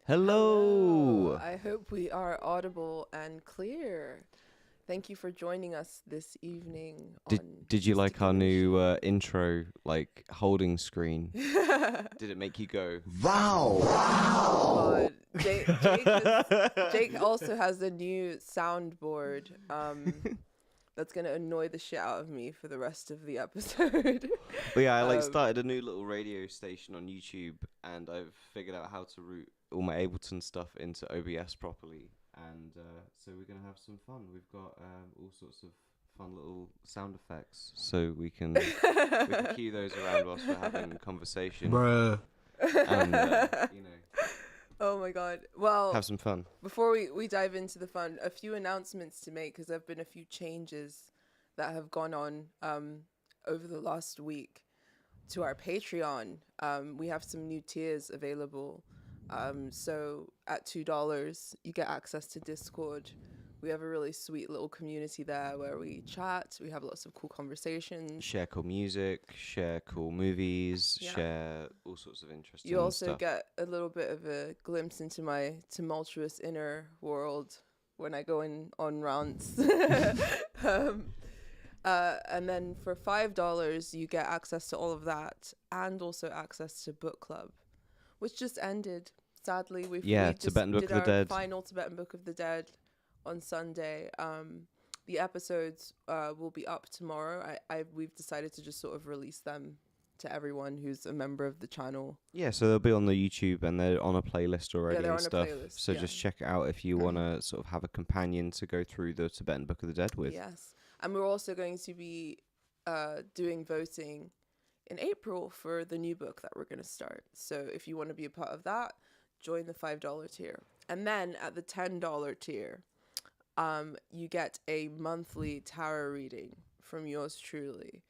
Hello. I hope we are audible and clear. Thank you for joining us this evening Did on Did you like our Mystication. new intro, like holding screen? Did it make you go? Wow! God, Jake also has a new soundboard. That's gonna annoy the shit out of me for the rest of the episode. Well, yeah, I started a new little radio station on YouTube, and I've figured out how to route all my Ableton stuff into OBS properly, and so we're gonna have some fun. We've got all sorts of fun little sound effects, so we can cue those around whilst we're having a conversation. Bruh. And Oh my god. Well, have some fun. before we dive into the fun, a few announcements to make because there have been a few changes that have gone on over the last week to our Patreon. We have some new tiers available. So at $2, you get access to Discord. We have a really sweet little community there where we chat. We have lots of cool conversations. Share cool music, share cool movies, Yeah. share all sorts of interesting You also stuff. get a little bit of a glimpse into my tumultuous inner world when I go on rants. And then for $5, you get access to all of that and also access to book club, which just ended. Sadly, we just Tibetan Book did of the our Dead. final Tibetan Book of the Dead on Sunday. The episodes will be up tomorrow. We've decided to just sort of release them to everyone who's a member of the channel. Yeah, so they'll be on the YouTube and they're on a playlist already they're and on a stuff. playlist, So yeah. just check it out if you want to sort of have a companion to go through the Tibetan Book of the Dead with. Yes. And we're also going to be doing voting in April for the new book that we're going to start. So if you want to be a part of that, join the $5 tier. And then at the $10 tier, you get a monthly tarot reading from yours truly.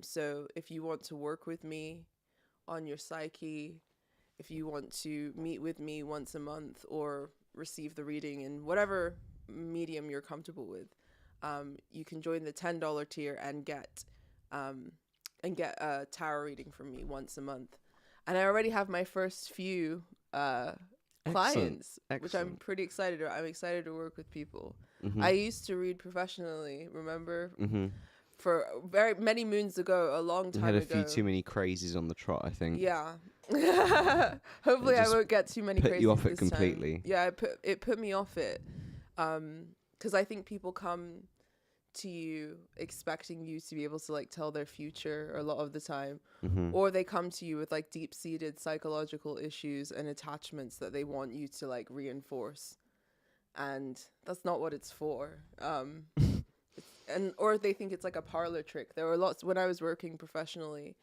So if you want to work with me on your psyche, if you want to meet with me once a month or receive the reading in whatever medium you're comfortable with, you can join the $10 tier and get a tarot reading from me once a month. And I already have my first few clients, which I'm pretty excited about. I'm excited to work with people. Mm-hmm. I used to read professionally, remember? Mm-hmm. For very many moons ago, a long time You ago. had a few too many crazies on the trot, I think. Yeah. Hopefully I won't get too many put crazies you off it this completely. time. Yeah, it put me off it. Because I think people come to you expecting you to be able to like tell their future a lot of the time, or they come to you with like deep-seated psychological issues and attachments that they want you to like reinforce, and that's not what it's for. Or they think it's like a parlor trick. There were lots when I was working professionally.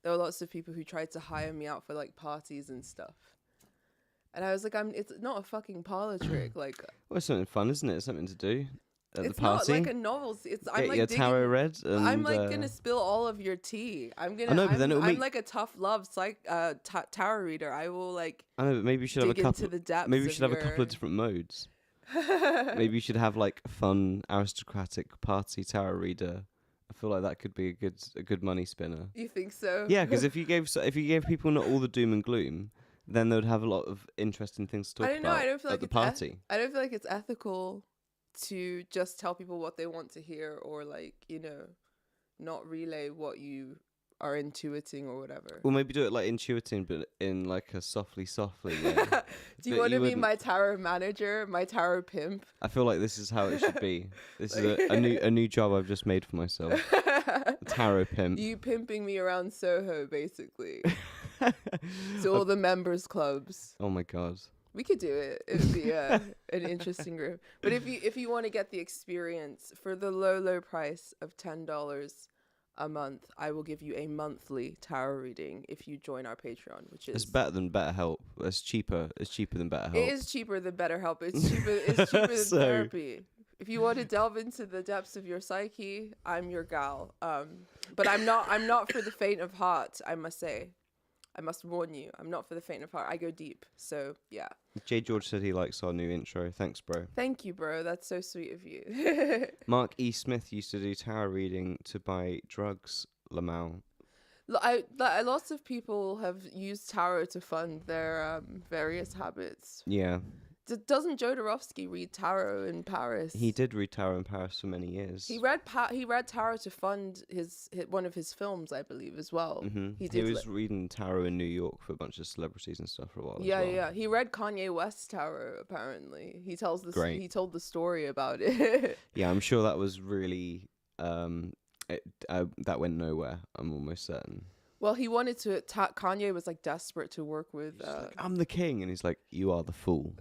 There were lots of people who tried to hire me out for like parties and stuff, and I was like, it's not a fucking parlor trick. Like, Well, it's something fun, isn't it? It's something to do at it's the party. not like a novelty. I'm Get like your digging, tarot read. And, I'm like gonna spill all of your tea. I'm gonna. I know, but then it'll I'm make- like a tough love tarot reader. I will like. I know, but maybe you should have a dig couple. into the depths Maybe you of should have a couple your- of different modes. Maybe you should have like a fun aristocratic party tarot reader. I feel like that could be a good money spinner. You think so? Yeah, because if you gave people not all the doom and gloom, then they would have a lot of interesting things to talk I don't know. about I don't feel at like the it's party. I don't feel like it's ethical to just tell people what they want to hear, or like not relay what you are intuiting or whatever. Well, maybe do it like intuiting, but in like a softly way. Do you But want to be wouldn't- my tarot manager, my tarot pimp? I feel like this is how it should be. This is a new job I've just made for myself. A tarot pimp. You pimping me around Soho, basically. To all the members clubs. Oh my god. We could do it. It would be an interesting group. But if you want to get the experience for the low price of $10 a month, I will give you a monthly tarot reading if you join our Patreon, which is It's better than BetterHelp. It's cheaper. It's cheaper than BetterHelp. it is cheaper than BetterHelp. It's cheaper than So- therapy. If you want to delve into the depths of your psyche, I'm your gal. But I'm not for the faint of heart, I must say. I must warn you, I'm not for the faint of heart. I go deep. So, yeah. J. George said he likes our new intro. Thanks, bro. Thank you, bro. That's so sweet of you. Mark E. Smith used to do tarot reading to buy drugs, Lamau. Lots of people have used tarot to fund their various habits. Yeah. Doesn't Jodorowsky read tarot in Paris? He did read tarot in Paris for many years. He read tarot to fund his one of his films, I believe, as well. He was reading tarot in New York for a bunch of celebrities and stuff for a while. Yeah, as well. yeah. He read Kanye West's tarot. Apparently, he tells this. Great. He told the story about it. Yeah, I'm sure that was really that went nowhere. I'm almost certain. Well, he wanted to. Kanye was like desperate to work with. He's like, I'm the king, and he's like, you are the fool.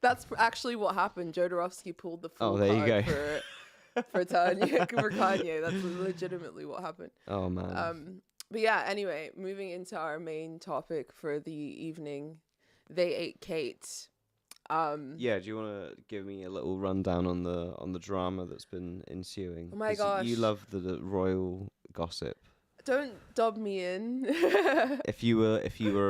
That's actually what happened. Jodorowsky pulled the fool there you card go. for Kanye. That's legitimately what happened. Oh man. But yeah. Anyway, moving into our main topic for the evening, they ate Kate. Yeah, do you want to give me a little rundown on the drama that's been ensuing? Oh my 'Cause gosh. you love the royal gossip. Don't dub me in. If you were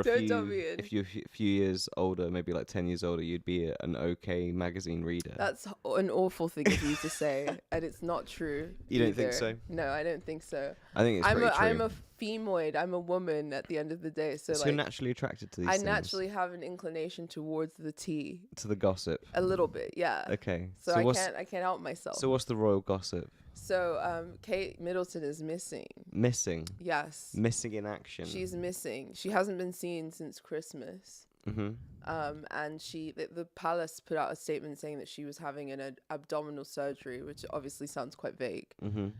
Don't dub me in. if you're a few years older, maybe like 10 years older, you'd be an OK magazine reader. That's an awful thing for you to say, and it's not true. You don't think either. so? No, I don't think so. I think it's pretty true. I'm a femoid. I'm a woman at the end of the day. So you're naturally attracted to these I things. naturally have an inclination towards the tea. To the gossip. A little bit, yeah. Okay. So I can't help myself. So what's the royal gossip? So Kate Middleton is missing. Missing. Yes. Missing in action. She's missing. She hasn't been seen since Christmas. Mhm. And the palace put out a statement saying that she was having an abdominal surgery, which obviously sounds quite vague. Mhm.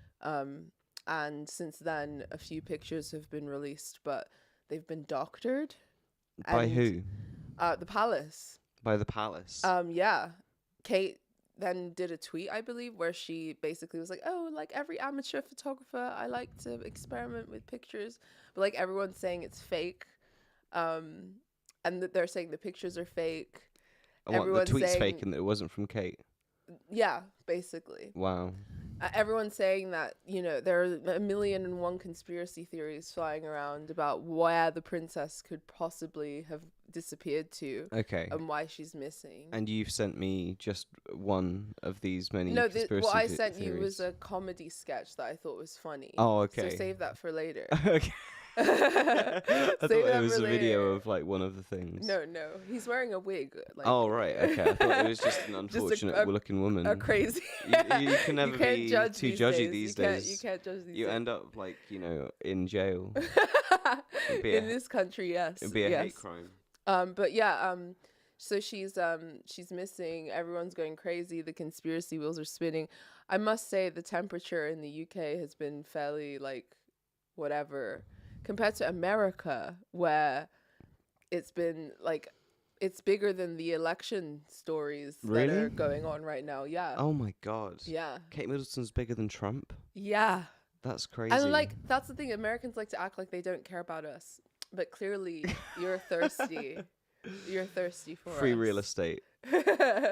And since then, a few pictures have been released, but they've been doctored. By who? The palace. By the palace. Yeah. Kate then did a tweet, I believe, where she basically was like, oh, like every amateur photographer, I like to experiment with pictures. But like everyone's saying it's fake. And they're saying the pictures are fake. And what, the tweet's fake and it wasn't from Kate? Yeah, basically. Wow. Everyone's saying that, there are 1,000,001 conspiracy theories flying around about where the princess could possibly have disappeared to. Okay. And why she's missing. And you've sent me just one of these many conspiracy what I sent theories. you was a comedy sketch that I thought was funny. Oh, okay. So save that for later. Okay. I thought it was a video of like one of the things. No, he's wearing a wig. Oh right, okay. I thought it was just an unfortunate looking woman. A crazy. You can never be too judgy these days. You can't judge these days. You end up like in jail. In this country, yes. It'd be a hate crime. But yeah, so she's missing. Everyone's going crazy. The conspiracy wheels are spinning. I must say the temperature in the UK has been fairly like whatever compared to America, where it's been like it's bigger than the election stories that are going on right now. Yeah. Oh my god. Yeah. Kate Middleton's bigger than Trump. Yeah. That's crazy. And like that's the thing. Americans like to act like they don't care about us, but clearly you're thirsty. You're thirsty for free us. real estate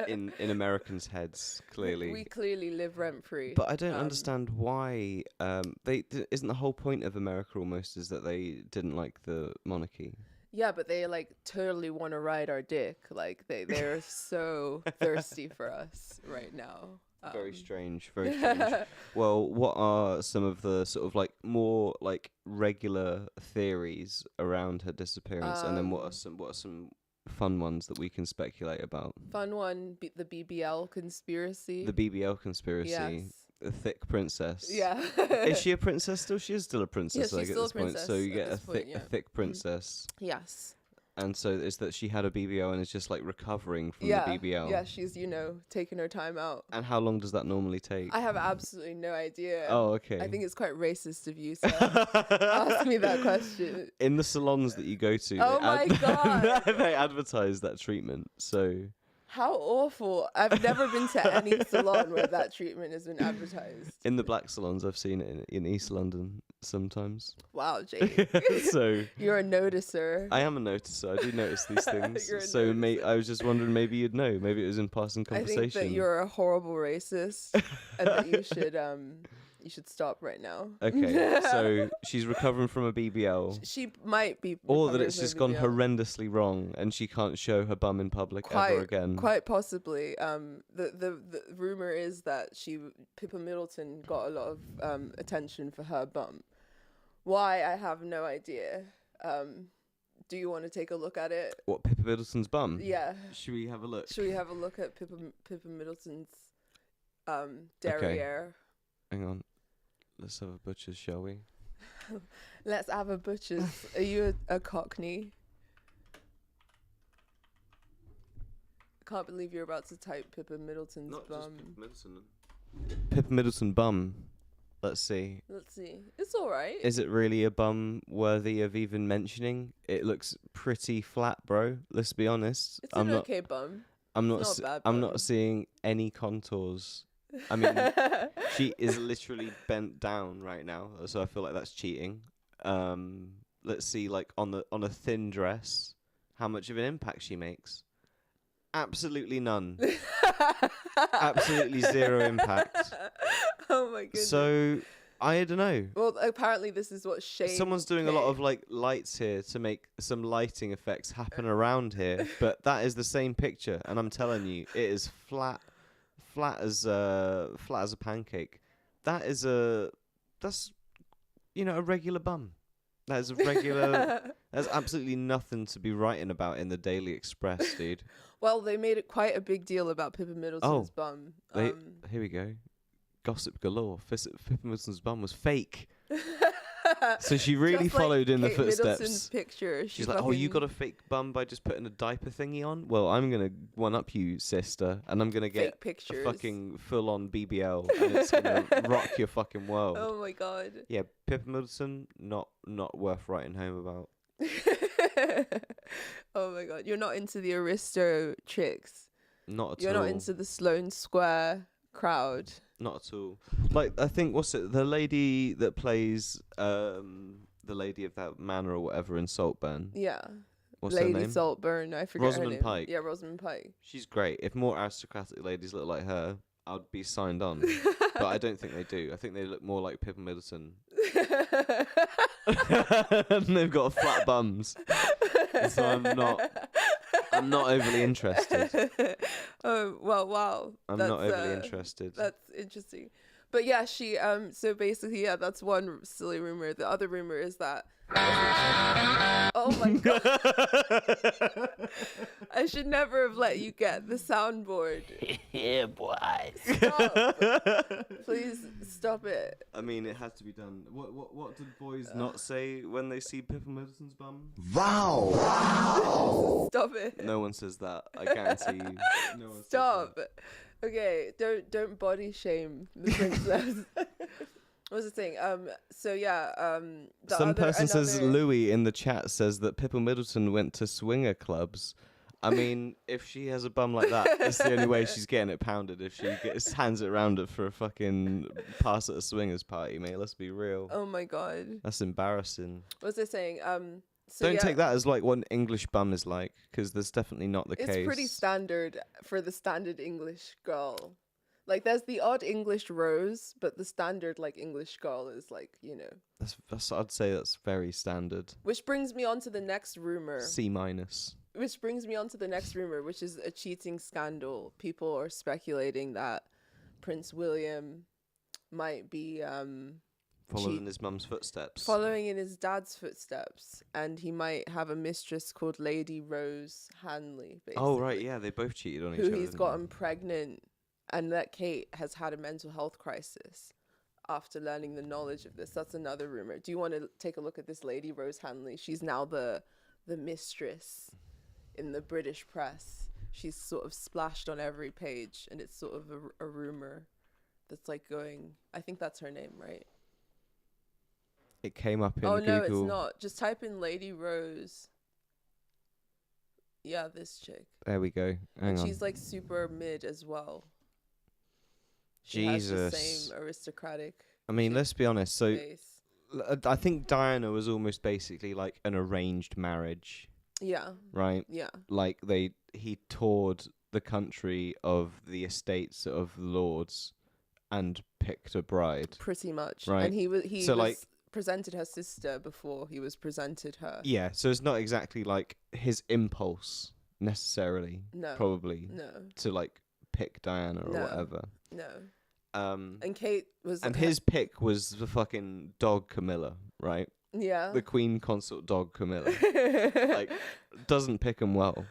in Americans' heads. Clearly, we clearly live rent free. But I don't understand why. Isn't the whole point of America almost is that they didn't like the monarchy? Yeah, but they like totally want to ride our dick. Like they're so thirsty for us right now. Very strange. Very strange. Well, what are some of the sort of like more like regular theories around her disappearance, and then what are some fun ones that we can speculate about? Fun one, the BBL conspiracy. The BBL conspiracy. Yes. The thick princess. Yeah. Is she a princess still? She is still a princess, Yeah, like, she's at still this a point. princess So you get at a this point, yeah. thick princess. Yes. And so is that she had a BBL and is just like recovering from the BBL. Yeah, she's, taking her time out. And how long does that normally take? I have absolutely no idea. Oh, okay. I think it's quite racist of you to ask me that question. In the salons that you go to, Oh my God. they advertise that treatment. So how awful. I've never been to any salon where that treatment has been advertised. in the black salons, I've seen it in East London sometimes. Wow, Jake. So you're a noticer. I am a noticer. I do notice these things. You're a So noticer. I was just wondering, maybe you'd know. Maybe it was in passing conversation. I think that you're a horrible racist and that you should stop right now. Okay, so she's recovering from a BBL. She might be. Or that recovering it's from just gone BBL. horrendously wrong and she can't show her bum in public ever again. Quite possibly. The rumor is that Pippa Middleton got a lot of attention for her bum, Why, I have no idea. Do you want to take a look at it? What, Pippa Middleton's bum? Yeah. Should we have a look? Should we have a look at Pippa Middleton's derriere? Hang on. Let's have a butcher's, shall we? Let's have a butcher's. Are you a Cockney? I can't believe you're about to type Pippa Middleton's Not bum. just Pippa Middleton. Pippa Middleton bum. Let's see. Let's see. It's all right. Is it really a bum worthy of even mentioning? It looks pretty flat, bro. Let's be honest. It's an okay bum. I'm not. It's not a bad I'm bum. not seeing any contours. I mean, she is literally bent down right now, so I feel like that's cheating. Let's see, like on a thin dress, how much of an impact she makes. Absolutely none. Absolutely zero impact. Oh my goodness. So I don't know. Well, apparently this is what Shane. Someone's doing a lot of like lights here to make some lighting effects happen around here, but that is the same picture, and I'm telling you, it is flat as a pancake. That's a regular bum. That is a regular. There's absolutely nothing to be writing about in the Daily Express, dude. Well, they made it quite a big deal about Pippa Middleton's bum. Here we go. Gossip galore. Pippa Middleton's bum was fake. So she really Just like followed in the Kate footsteps. Middleton's picture. She's like, oh, you got a fake bum by just putting a diaper thingy on? Well, I'm going to one-up you, sister, and I'm going to get a fucking full-on BBL, and it's going to rock your fucking world. Oh, my God. Yeah, Pippa Middleton, not worth writing home about. Oh, my God. You're not into the Aristo chicks. Not at all. You're not into the Sloane Square crowd. Not at all. Like, I think, what's it? The lady that plays the lady of that manor or whatever in Saltburn. Yeah. What's her Lady name? Saltburn. I forget Rosamund her name. Pike. Yeah, Rosamund Pike. She's great. If more aristocratic ladies look like her, I'd be signed on. But I don't think they do. I think they look more like Pippa Middleton. And they've got flat bums. So I'm not overly interested. Oh, well, wow. I'm not overly interested. That's interesting. But yeah, she so basically, yeah, that's one silly rumor. The other rumor is that oh my God. I should never have let you get the soundboard. Yeah, boys. Stop. Please stop it. I mean, it has to be done. What did boys not say when they see Pippa Middleton's bum? Wow. Stop it. No one says that. I guarantee you. No one Stop. Says Okay, don't body shame the princess. What's the thing? So yeah, some person says Louis in the chat says that Pippa Middleton went to swinger clubs. I mean, if she has a bum like that, that's the only way she's getting it pounded. If she hands it around her for a fucking pass at a swingers party, mate. Let's be real. Oh my God. That's embarrassing. What's I saying? So Don't take that as like what an English bum is like, because that's definitely not the case. It's pretty standard for the standard English girl. Like, there's the odd English rose, but the standard, like, English girl is, like, you know. That's I'd say that's very standard. Which brings me on to the next rumor. C minus. Which brings me on to the next rumor, which is a cheating scandal. People are speculating that Prince William might be following in his mum's footsteps. Following in his dad's footsteps. And he might have a mistress called Lady Rose Hanley, basically. Oh, right, yeah. They both cheated on each other. Who he's gotten pregnant. And that Kate has had a mental health crisis after learning the knowledge of this. That's another rumor. Do you want to take a look at this Lady Rose Hanley? She's now the mistress in the British press. She's sort of splashed on every page. And it's sort of a rumor that's like going... I think that's her name, right? It came up in Google. Oh, no, it's not. Just type in Lady Rose. Yeah, this chick. There we go. Hang on. She's like super mid as well. She has the same aristocratic. I mean, let's be honest. So, face. I think Diana was almost basically like an arranged marriage. Yeah. Right? Yeah. Like he toured the country of the estates of lords and picked a bride. Pretty much. Right. And he was presented her sister before he was presented her. Yeah, so it's not exactly like his impulse necessarily. No. Probably. No. To like pick Diana or whatever. No. And Kate was And his pick was the fucking dog Camilla, right? yeah. The Queen consort dog Camilla. Like, doesn't pick him well.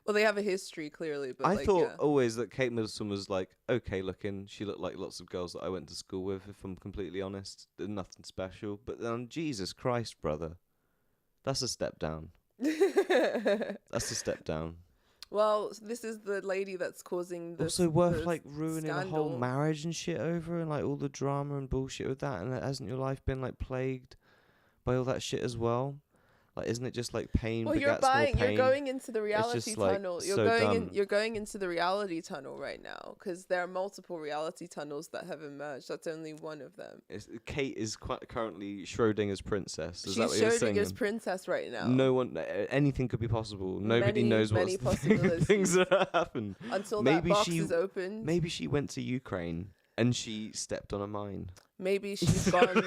Well, they have a history clearly, but I like thought yeah. always that Kate Middleton was like okay looking. She looked like lots of girls that I went to school with, if I'm completely honest. Nothing special. But then, Jesus Christ, brother. That's a step down. That's a step down. Well, this is the lady that's causing this. Also worth like ruining a whole scandal. marriage and shit over, and like all the drama and bullshit with that. And hasn't your life been like plagued by all that shit as well? Like, isn't it just like pain Well, begets more pain? you're going into the reality just, like, tunnel. You're so going dumb. you're going into the reality tunnel right now because there are multiple reality tunnels that have emerged. That's only one of them. Kate is currently Schrodinger's princess. Is She's that what you're saying? Schrodinger's princess right now. No one, anything could be possible. Nobody knows many what's things that happen. Until Maybe that box she- is opened. Maybe she went to Ukraine and she stepped on a mine. Maybe she's gone.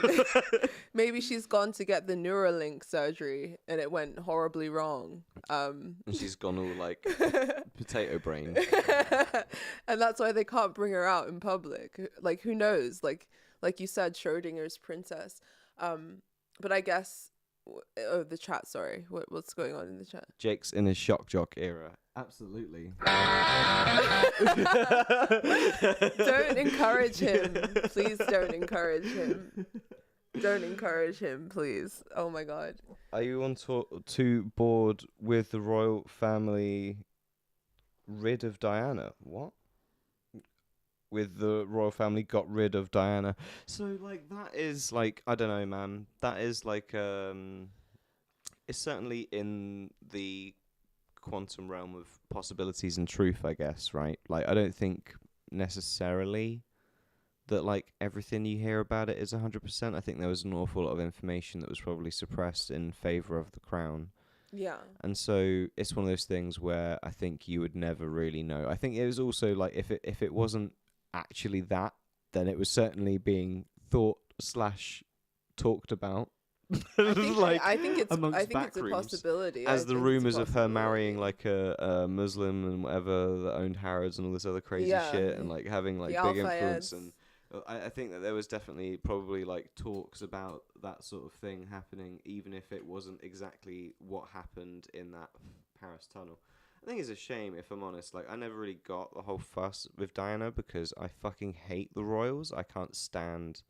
Maybe she's gone to get the Neuralink surgery, and it went horribly wrong. And she's gone all like potato brain. And that's why they can't bring her out in public. Like, who knows? Like you said, Schrodinger's princess. But I guess. Oh, the chat. Sorry, what's going on in the chat? Jake's in his shock jock era. Absolutely. Don't encourage him. Please don't encourage him. Don't encourage him, please. Oh my god. Are you on too bored with the royal family rid of Diana? What? With the royal family got rid of Diana. So like that is like, I don't know, man. That is like it's certainly in the quantum realm of possibilities and truth, I guess, right? Like, I don't think necessarily that like everything you hear about it is 100%. I think there was an awful lot of information that was probably suppressed in favor of the crown. Yeah. And so it's one of those things where I think you would never really know. I think it was also like if it wasn't actually that, then it was certainly being thought / talked about. I think it's a rooms, possibility. as the rumors of her marrying like a Muslim and whatever that owned Harrods and all this other crazy shit, and like having like big influence. And I think that there was definitely probably like talks about that sort of thing happening, even if it wasn't exactly what happened in that Paris tunnel. I think it's a shame, if I'm honest. Like, I never really got the whole fuss with Diana because I fucking hate the royals. I can't stand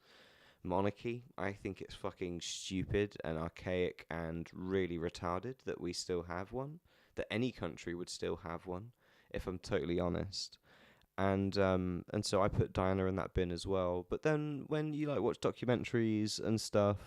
monarchy. I think it's fucking stupid and archaic and really retarded that we still have one, that any country would still have one, if I'm totally honest. And so I put Diana in that bin as well. But then when you like watch documentaries and stuff,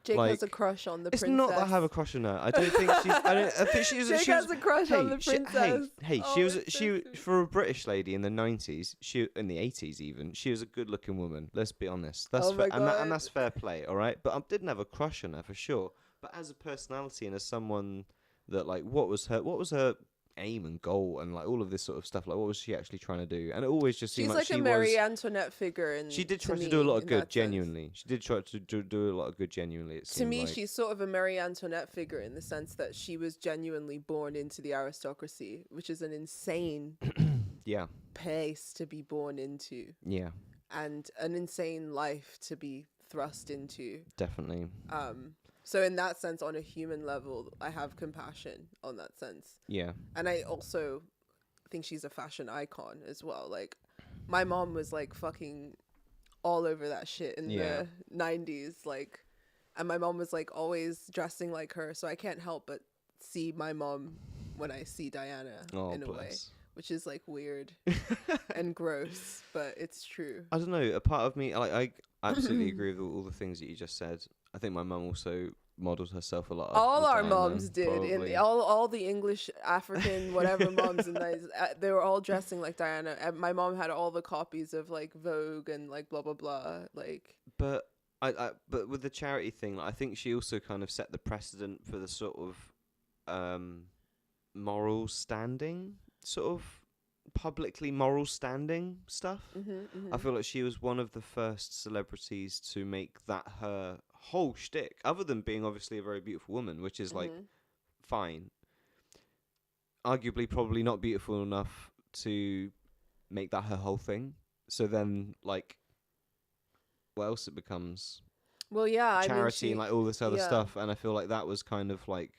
Jake like, has a crush on the it's princess. not that I have a crush on her. I don't think she's. I think she was. Jake she was, has a crush on the princess. Hey, Oh, she was. it's so She sweet. for a British lady in the 90s. She in the 80s even. She was a good-looking woman. Let's be honest. That's Oh my fair, God. and that's fair play. All right, but I didn't have a crush on her for sure. But as a personality and as someone that like, what was her aim and goal and like all of this sort of stuff, like what was she actually trying to do? And it always just seemed She's like like she a was. Marie Antoinette figure. And She did try to me, do a lot of in good, that sense. genuinely. She did try to do a lot of good, genuinely. It To seemed me, like. she's sort of a Marie Antoinette figure in the sense that she was genuinely born into the aristocracy, which is an insane Yeah, place to be born into yeah, and an insane life to be thrust into. definitely. So in that sense, on a human level, I have compassion on that sense. Yeah. And I also think she's a fashion icon as well. Like, my mom was like fucking all over that shit in Yeah. the 90s. Like, and my mom was like always dressing like her. So I can't help but see my mom when I see Diana in a way, which is like weird and gross, but it's true. I don't know. A part of me, like, I absolutely agree with all the things that you just said. I think my mum also modelled herself a lot. All our Diana, moms did. probably. All the English, African, whatever moms, and they were all dressing like Diana. And my mom had all the copies of like Vogue and like blah blah blah. Like, But but with the charity thing, like, I think she also kind of set the precedent for the sort of moral standing, sort of publicly moral standing stuff. I feel like she was one of the first celebrities to make that her whole shtick, other than being obviously a very beautiful woman, which is like fine. Arguably, probably not beautiful enough to make that her whole thing. So then, like, what else it becomes? Well, yeah, I mean, Charity and like all this other yeah. stuff. And I feel like that was kind of like,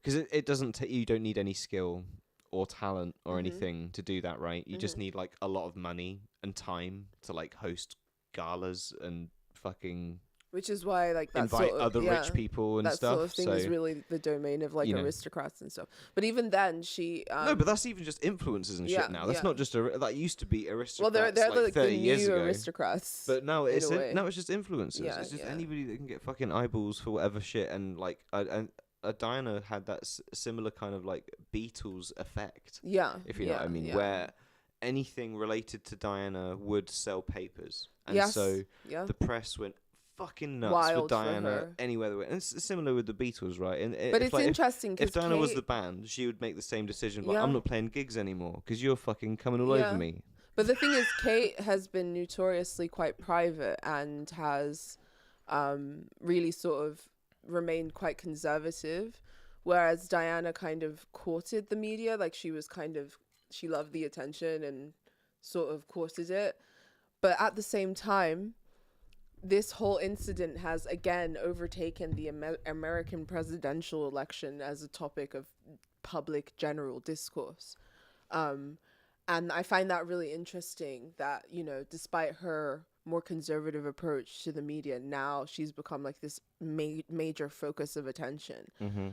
because it doesn't take, you don't need any skill or talent or anything to do that, right? You just need like a lot of money and time to like host galas and fucking Which is why, like, that invite sort of, other rich people and that stuff. sort of thing so is really the domain of like you know. aristocrats and stuff. But even then, she no, but that's even just influencers and yeah, shit now. That's yeah. not just that used to be well, aristocrats. they're like like 30 the years new ago. aristocrats. But now in it's a way. now it's just influencers. Yeah, It's just yeah. anybody that can get fucking eyeballs for whatever shit. And like, Diana had that similar kind of like Beatles effect, Yeah, if you know what I mean, yeah. where anything related to Diana would sell papers, and Yes, so yeah. the press went fucking nuts Wild with for Diana her. anywhere they went. And it's similar with the Beatles, right? And But if, it's like, interesting if because Diana was the band, she would make the same decision. Like, Yeah. I'm not playing gigs anymore because you're fucking coming all Yeah. over me. But the thing is, Kate has been notoriously quite private and has really sort of remained quite conservative, whereas Diana kind of courted the media. Like, she loved the attention and sort of courted it. But at the same time, this whole incident has again overtaken the American presidential election as a topic of public general discourse. And I find that really interesting that, you know, despite her more conservative approach to the media, now she's become like this major focus of attention.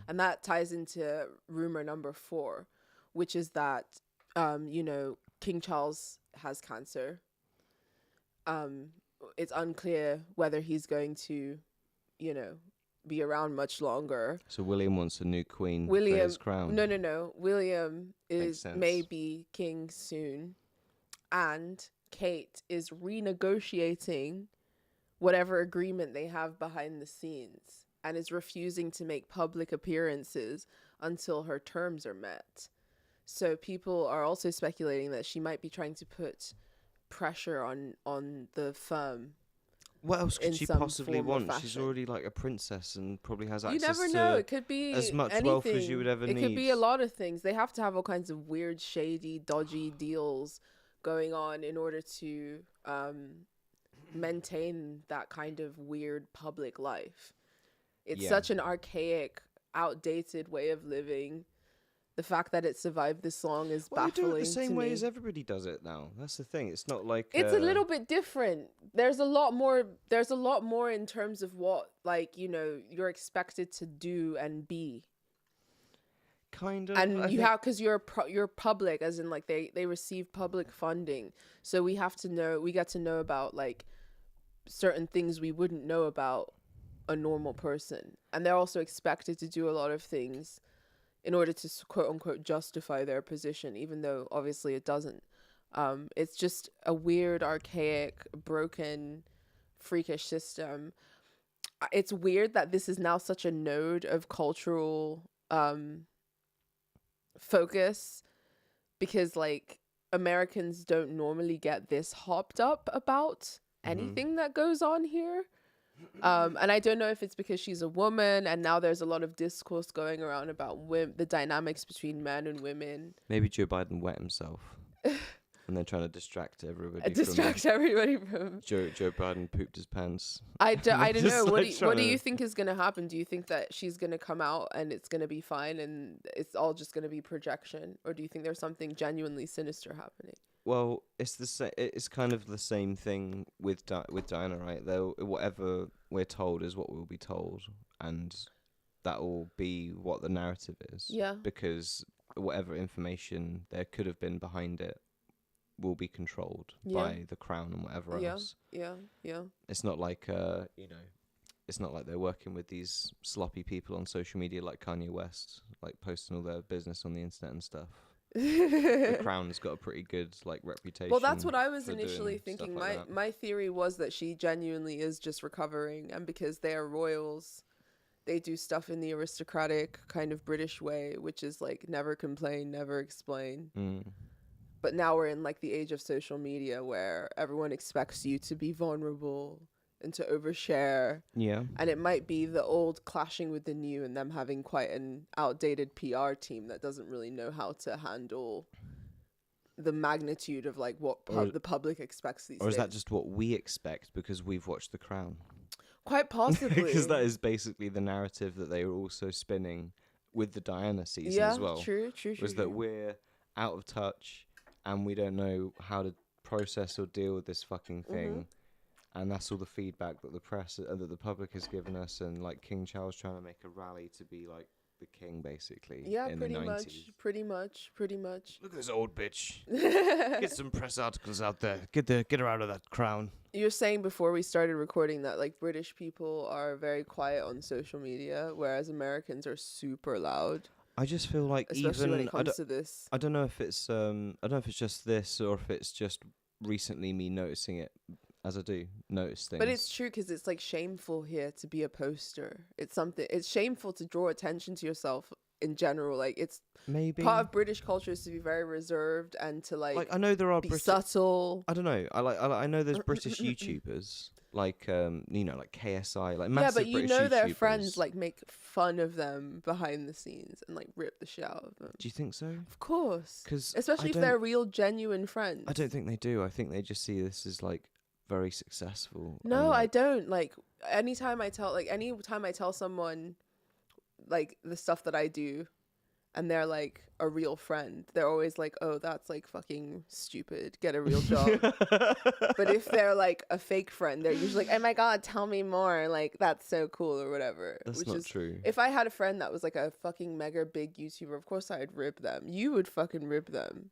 And that ties into rumor number 4, which is that, you know, King Charles has cancer. It's unclear whether he's going to, you know, be around much longer. So William wants a new queen for his crown. No. William Makes sense. may be king soon, and Kate is renegotiating whatever agreement they have behind the scenes and is refusing to make public appearances until her terms are met. So people are also speculating that she might be trying to put pressure on the firm. What else could in she some possibly form or want? She's fashion. already like a princess and probably has You access never to know. It could be as much anything. wealth as you would ever It need. could be a lot of things. They have to have all kinds of weird, shady, dodgy deals going on in order to maintain that kind of weird public life. It's Yeah. such an archaic, outdated way of living. The fact that it survived this long is Well, you baffling do it the same to way me. as everybody does it now. That's the thing. It's not like It's a little bit different. There's a lot more in terms of what, like, you know, you're expected to do and be. kind of. And you have, because you're public, as in like they receive public funding, so we get to know about like certain things we wouldn't know about a normal person, and they're also expected to do a lot of things in order to quote unquote justify their position, even though obviously it doesn't. It's just a weird, archaic, broken, freakish system. It's weird that this is now such a node of cultural focus, because like Americans don't normally get this hopped up about anything that goes on here. And I don't know if it's because she's a woman and now there's a lot of discourse going around about the dynamics between men and women. Maybe Joe Biden wet himself. And they're trying to distract everybody. Everybody from Joe Biden pooped his pants. I don't know. Just, What like, do you think is going to happen? Do you think that she's going to come out and it's going to be fine and it's all just going to be projection? Or do you think there's something genuinely sinister happening? Well, it's the it's kind of the same thing with Diana, right? Though whatever we're told is what we'll be told, and that will be what the narrative is. Yeah. Because whatever information there could have been behind it will be controlled Yeah. by the crown and whatever else. Yeah. It's not like it's not like they're working with these sloppy people on social media like Kanye West, like posting all their business on the internet and stuff. The crown's got a pretty good like reputation. Well, that's what I was for initially doing thinking. stuff like that. My theory was that she genuinely is just recovering, and because they are royals, they do stuff in the aristocratic kind of British way, which is like never complain, never explain. But now we're in like the age of social media where everyone expects you to be vulnerable and to overshare. Yeah. And it might be the old clashing with the new and them having quite an outdated PR team that doesn't really know how to handle the magnitude of like what the public expects these Or is days. that just what we expect because we've watched The Crown? Quite possibly. Because that is basically the narrative that they were also spinning with the Diana season as well. True. Was that we're out of touch and we don't know how to process or deal with this fucking thing. And that's all the feedback that the press, that the public has given us, and like King Charles trying to make a rally to be like the king, basically. Yeah, in pretty the 90s. much. Look at this old bitch. Get some press articles out there. Get her out of that crown. You were saying before we started recording that like British people are very quiet on social media, whereas Americans are super loud. I just feel like especially even when it comes to this. I don't know if it's just this or if it's just recently me noticing it. As I do notice things. But it's true because it's like shameful here to be a poster. It's shameful to draw attention to yourself in general. Like it's maybe part of British culture is to be very reserved and to like I know there are be subtle. I don't know. I know there's British YouTubers like like KSI, like massive yeah, but you British know their YouTubers. friends like make fun of them behind the scenes and like rip the shit out of them. Do you think so? Of course, because especially if they're real, genuine friends. I don't think they do. I think they just see this as like very successful. No, I don't. Like anytime I tell someone like the stuff that I do and they're like a real friend, they're always like, oh, that's like fucking stupid, get a real job. But if they're like a fake friend, they're usually like, oh my god, tell me more, like that's so cool or whatever. That's not true. If I had a friend that was like a fucking mega big YouTuber, of course I'd rib them. You would fucking rib them.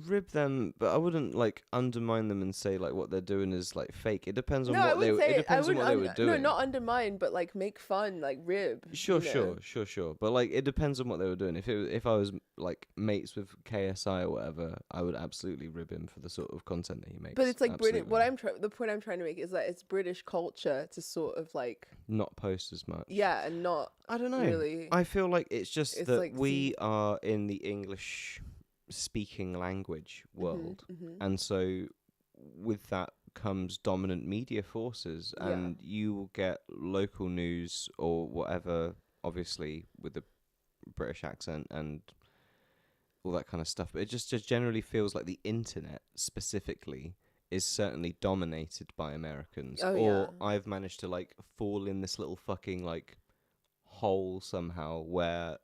Rib them, but I wouldn't like undermine them and say like what they're doing is like fake. It depends on no, what they. It depends on what they were doing. No, not undermine, but like make fun, like rib. Sure. But like it depends on what they were doing. If I was like mates with KSI or whatever, I would absolutely rib him for the sort of content that he makes. But it's like British. Absolutely. The point I'm trying to make is that it's British culture to sort of like not post as much. Yeah, and not. I don't know. Really. I feel like it's just that like we are in the English speaking language world, and so with that comes dominant media forces, and you will get local news or whatever, obviously with the British accent and all that kind of stuff, but it just generally feels like the internet specifically is certainly dominated by Americans. I've managed to like fall in this little fucking like hole somehow where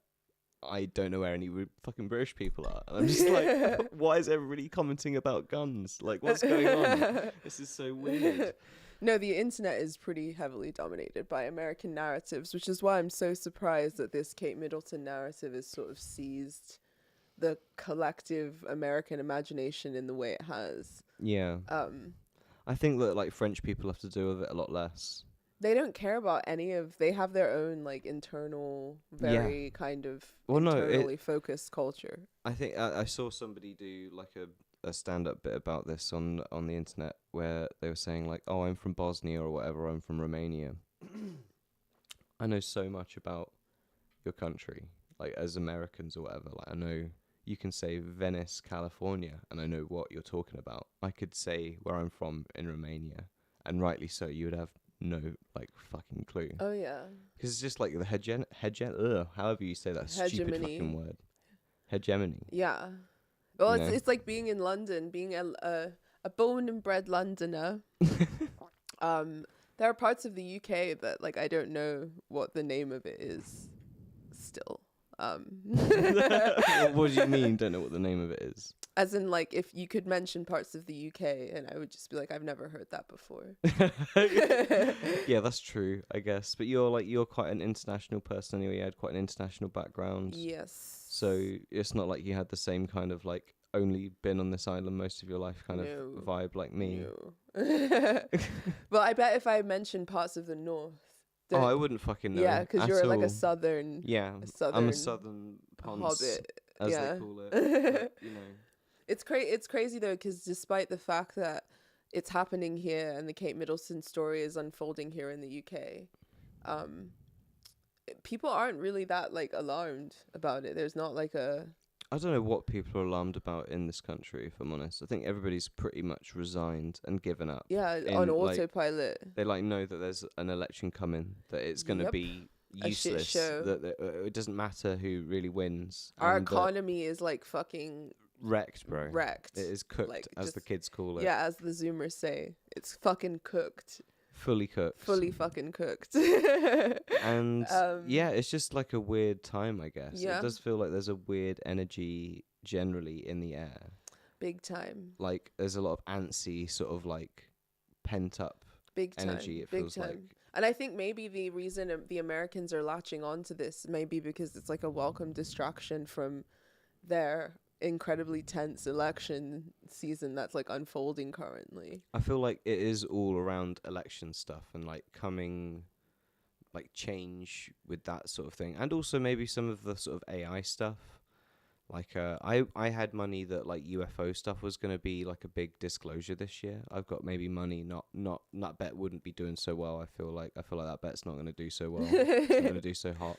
I don't know where any fucking British people are. And I'm just like, why is everybody commenting about guns? Like, what's going on? This is so weird. No, the internet is pretty heavily dominated by American narratives, which is why I'm so surprised that this Kate Middleton narrative has sort of seized the collective American imagination in the way it has. Yeah. I think that like French people have to deal with it a lot less. They don't care about they have their own like internal, very kind of internally focused culture. I think I saw somebody do like a stand-up bit about this on the internet where they were saying like, oh, I'm from Bosnia or whatever, I'm from Romania. I know so much about your country, like as Americans or whatever. Like I know you can say Venice, California, and I know what you're talking about. I could say where I'm from in Romania, and rightly so, you would have no like fucking clue. Oh yeah. Because it's just like the however you say that stupid fucking word. Hegemony. Yeah. Well, it's like being in London, being a born and bred Londoner. There are parts of the UK that like I don't know what the name of it is still. What do you mean don't know what the name of it is? As in, like, if you could mention parts of the UK, and I would just be like, I've never heard that before. Yeah, that's true, I guess. But you're quite an international person. You had quite an international background. Yes. So it's not like you had the same kind of like only been on this island most of your life kind of vibe like me. No. Well, I bet if I mentioned parts of the north. I wouldn't fucking know. Yeah, because you're like a southern. Yeah, I'm a southern ponce, hobbit, as they call it. But, It's crazy though, because despite the fact that it's happening here and the Kate Middleton story is unfolding here in the UK, people aren't really that like alarmed about it. There's not like a. I don't know what people are alarmed about in this country, if I'm honest. I think everybody's pretty much resigned and given up. Yeah, on autopilot. They like know that there's an election coming, that it's going to be useless, that it doesn't matter who really wins. Our economy is like fucking wrecked, bro. wrecked. It is cooked, Like, as the just- kids call it. Yeah, as the Zoomers say, it's fucking cooked. Fully cooked. Fully fucking cooked. And yeah, it's just like a weird time, I guess. Yeah. It does feel like there's a weird energy generally in the air. Big time. Like there's a lot of antsy sort of like pent up Big time. energy. It Big feels time. like. And I think maybe the reason the Americans are latching on to this maybe because it's like a welcome distraction from their incredibly tense election season that's like unfolding currently. I feel like it is all around election stuff and like coming like change with that sort of thing. And also maybe some of the sort of AI stuff. Like I had money that like UFO stuff was going to be like a big disclosure this year. I've got maybe money not that bet wouldn't be doing so well. I feel like that bet's not going to do so well. It's not going to do so hot.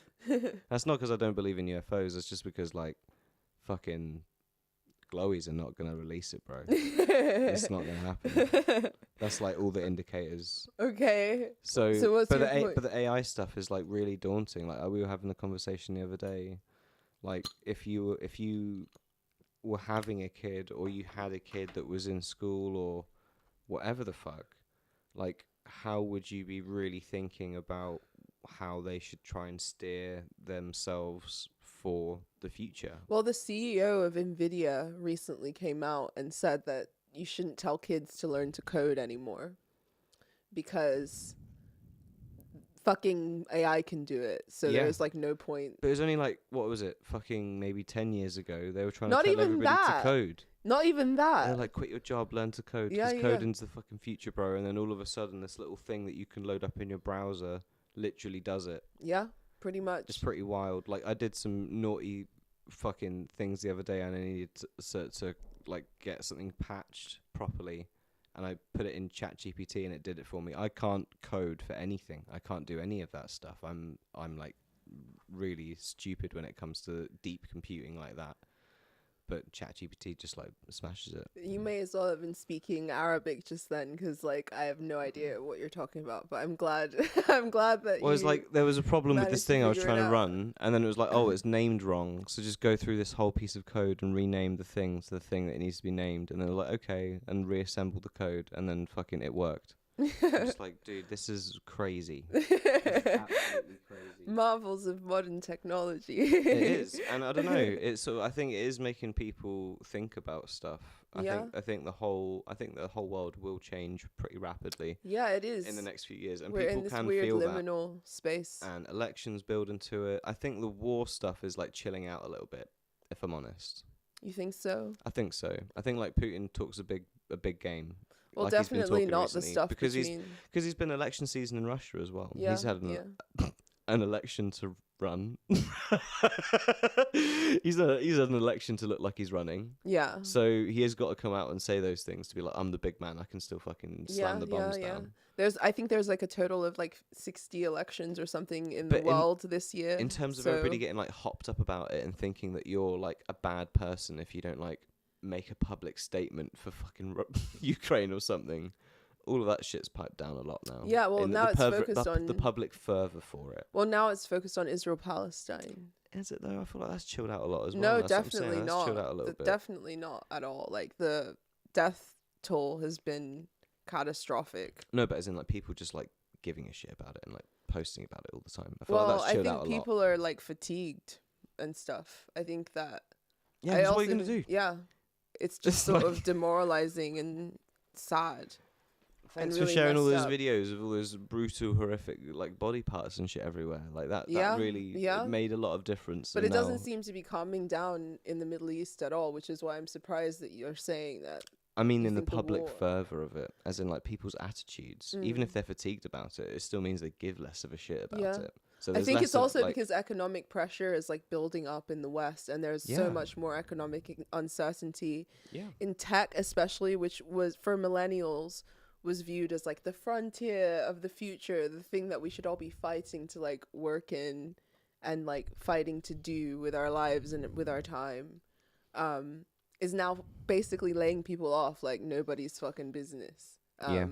That's not because I don't believe in UFOs. It's just because like fucking glowies are not going to release it, bro. It's not going to happen. That's like all the indicators. Okay. So what's but your the point? but the AI stuff is like really daunting. Like we were having a conversation the other day. Like if you were having a kid or you had a kid that was in school or whatever the fuck, like how would you be really thinking about how they should try and steer themselves for the future? Well, the CEO of Nvidia recently came out and said that you shouldn't tell kids to learn to code anymore because fucking AI can do it. So Yeah. there's like no point. But it was only like, what was it, fucking maybe 10 years ago, they were trying Not to tell even everybody that. to code. Not even that. They're like, quit your job, learn to code, Yeah, because yeah. coding's the fucking future, bro. And then all of a sudden, this little thing that you can load up in your browser literally does it. Yeah, pretty much. It's pretty wild. Like, I did some naughty fucking things the other day, and I needed to like get something patched properly, and I put it in ChatGPT, and it did it for me. I can't code for anything. I can't do any of that stuff. I'm like really stupid when it comes to deep computing like that. But ChatGPT just like smashes it. You may as well have been speaking Arabic just then, because like I have no idea what you're talking about. But I'm glad. I'm glad that. Well, it's like there was a problem with managed this to thing I was figure it trying to out. run, and then it was like, oh, it's named wrong. So just go through this whole piece of code and rename the thing to the thing that it needs to be named. And then like, okay, and reassemble the code, and then fucking it worked. I'm just like, dude, this is crazy. This is absolutely crazy. Marvels of modern technology. It is, and I don't know. It's sort of, I think it is making people think about stuff. Yeah. I think the whole world will change pretty rapidly Yeah, it is. in the next few years, and We're people in this can weird feel that. liminal space. And elections build into it. I think the war stuff is like chilling out a little bit, if I'm honest. You think so? I think so. I think like Putin talks a big game. Well, like he's been definitely talking not the recently, stuhad because between. he's been election season in Russia as well. Yeah, He's had an election to run. he's had an election to look like he's running. Yeah. So he has got to come out and say those things to be like, I'm the big man. I can still fucking slam the bombs down. I think there's like a total of like 60 elections or something in But the world this year. In terms of everybody getting like hopped up about it and thinking that you're like a bad person if you don't like make a public statement for fucking Ukraine or something. All of that shit's piped down a lot now. Yeah, well, now it's focused on the public fervor for it. Well, now it's focused on Israel-Palestine. Is it though? I feel like that's chilled out a lot as well. No, That's what I'm saying, definitely that's not. chilled out a little bit. Definitely not at all. Like the death toll has been catastrophic. No, but as in like people just like giving a shit about it and like posting about it all the time. I feel like that's I chilled out a think lot. people are like fatigued and stuff. I think that. Yeah, I that's what also are you gonna do? Yeah, it's just sort of demoralizing and sad. Thanks and for sharing all messed those up. videos of all those brutal, horrific like body parts and shit everywhere. Like that. Yeah, That really it made a lot of difference. But and it doesn't now- seem to be calming down in the Middle East at all, which is why I'm surprised that you're saying that. I mean, you in the think the public war- fervor of it, as in like people's attitudes. Even Mm. if they're fatigued about it, it still means they give less of a shit about Yeah. it. So I there's think less it's of, also like, because economic pressure is like building up in the West, and there's Yeah. so much more economic uncertainty yeah. in tech, especially, which was for millennials was viewed as like the frontier of the future, the thing that we should all be fighting to like work in and like fighting to do with our lives and with our time, is now basically laying people off like nobody's fucking business. Yeah.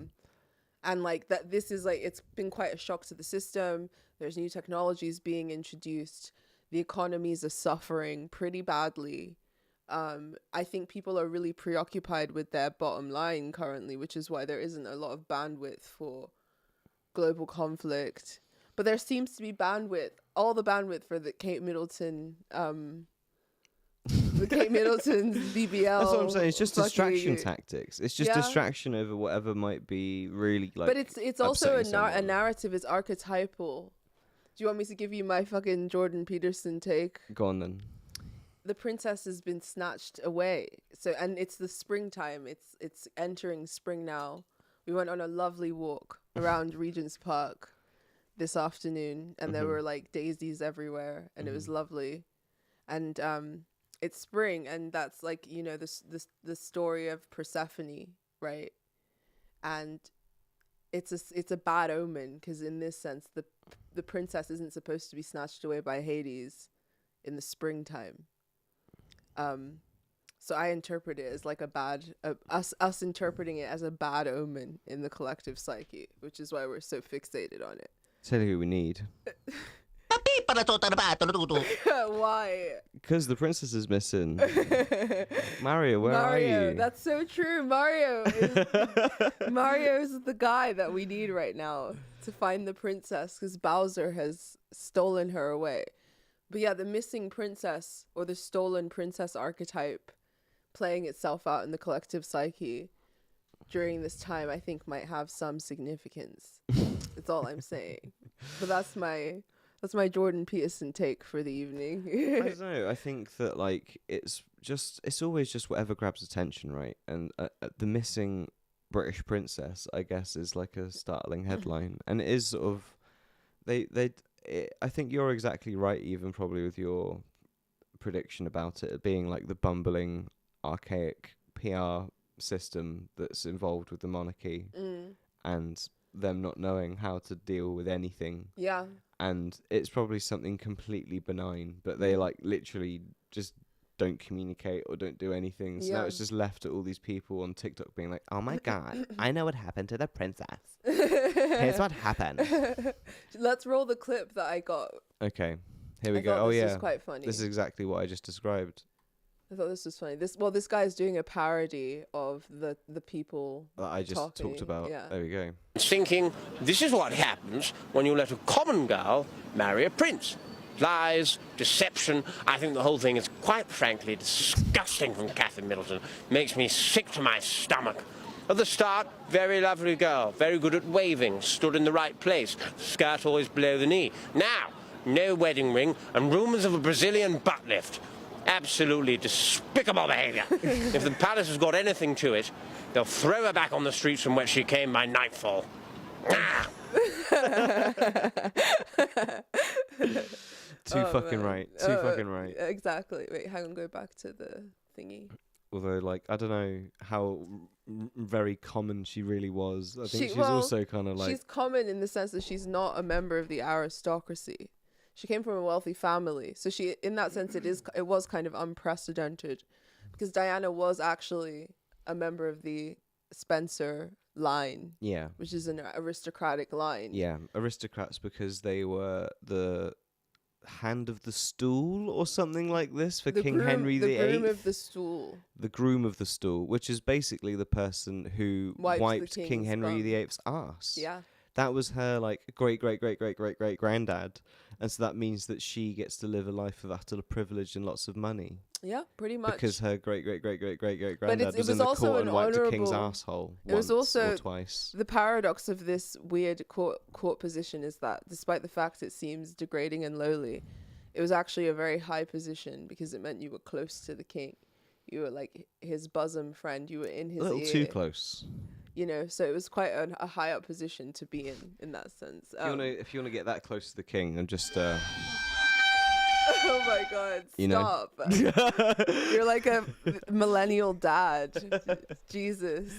And like that, this is like, it's been quite a shock to the system. There's new technologies being introduced. The economies are suffering pretty badly. I think people are really preoccupied with their bottom line currently, which is why there isn't a lot of bandwidth for global conflict. But there seems to be all the bandwidth for the Kate Middleton, BBL. That's what I'm saying. It's just distraction fucking- tactics. It's just Yeah. distraction over whatever might be really like. But it's also a upsetting someone. narrative. It's archetypal. Do you want me to give you my fucking Jordan Peterson take? Go on then. The princess has been snatched away. And it's the springtime. It's entering spring now. We went on a lovely walk around Regent's Park this afternoon, and there were like daisies everywhere, and it was lovely. And it's spring, and that's like, you know, the story of Persephone, right? And it's a bad omen, because in this sense, the princess isn't supposed to be snatched away by Hades in the springtime. So I interpret it as like us interpreting it as a bad omen in the collective psyche, which is why we're so fixated on it. Tell you who we need. Why? Because the princess is missing. Mario, where are you? That's so true. Mario is the guy that we need right now to find the princess, because Bowser has stolen her away. But yeah, the missing princess, or the stolen princess archetype, playing itself out in the collective psyche during this time, I think might have some significance. That's all I'm saying. But that's my Jordan Peterson take for the evening. I don't know. I think that like it's always just whatever grabs attention, right? And the missing British princess, I guess, is like a startling headline, and it is sort of I think you're exactly right, even probably with your prediction about it being like the bumbling, archaic PR system that's involved with the monarchy, and them not knowing how to deal with anything. Yeah. And it's probably something completely benign, but they like literally just don't communicate or don't do anything. So now it's just left to all these people on TikTok being like, oh my God, I know what happened to the princess. Here's what happened. Let's roll the clip that I got. Okay, here we I go. thought Oh this yeah, was quite funny. this is exactly what I just described. I thought this was funny. This guy's doing a parody of the people That I just talking. talked about. Yeah. There we go. Thinking this is what happens when you let a common girl marry a prince. Lies, deception. I think the whole thing is quite frankly disgusting from Catherine Middleton. Makes me sick to my stomach. At the start, very lovely girl, very good at waving, stood in the right place, skirt always below the knee. Now, no wedding ring and rumours of a Brazilian butt lift. Absolutely despicable behaviour. If the palace has got anything to it, they'll throw her back on the streets from where she came by nightfall. Ah! Too fucking right. Too fucking right. Exactly. Wait, hang on, go back to the thingy. Although, like, I don't know how very common she really was. I think she's well, also kind of like... She's common in the sense that she's not a member of the aristocracy. She came from a wealthy family. So she, in that sense, it was kind of unprecedented, because Diana was actually a member of the Spencer line. Yeah. Which is an aristocratic line. Yeah, aristocrats, because they were the hand of the stool or something like this for King Henry VIII. The groom of the stool. The groom of the stool, which is basically the person who wiped King Henry VIII's ass. Yeah. That was her like great granddad, and so that means that she gets to live a life of utter privilege and lots of money. Yeah, pretty much. Because her great granddad was in the also court and wiped a king's honourable- asshole It was once also or twice. The paradox of this weird court position is that, despite the fact it seems degrading and lowly, it was actually a very high position, because it meant you were close to the king. You were like his bosom friend. You were in his A little ear. too close. You know, so it was quite a high up position to be in that sense. If you wanna get that close to the king, then just oh my God! You know. Stop! You're like a millennial dad. Jesus,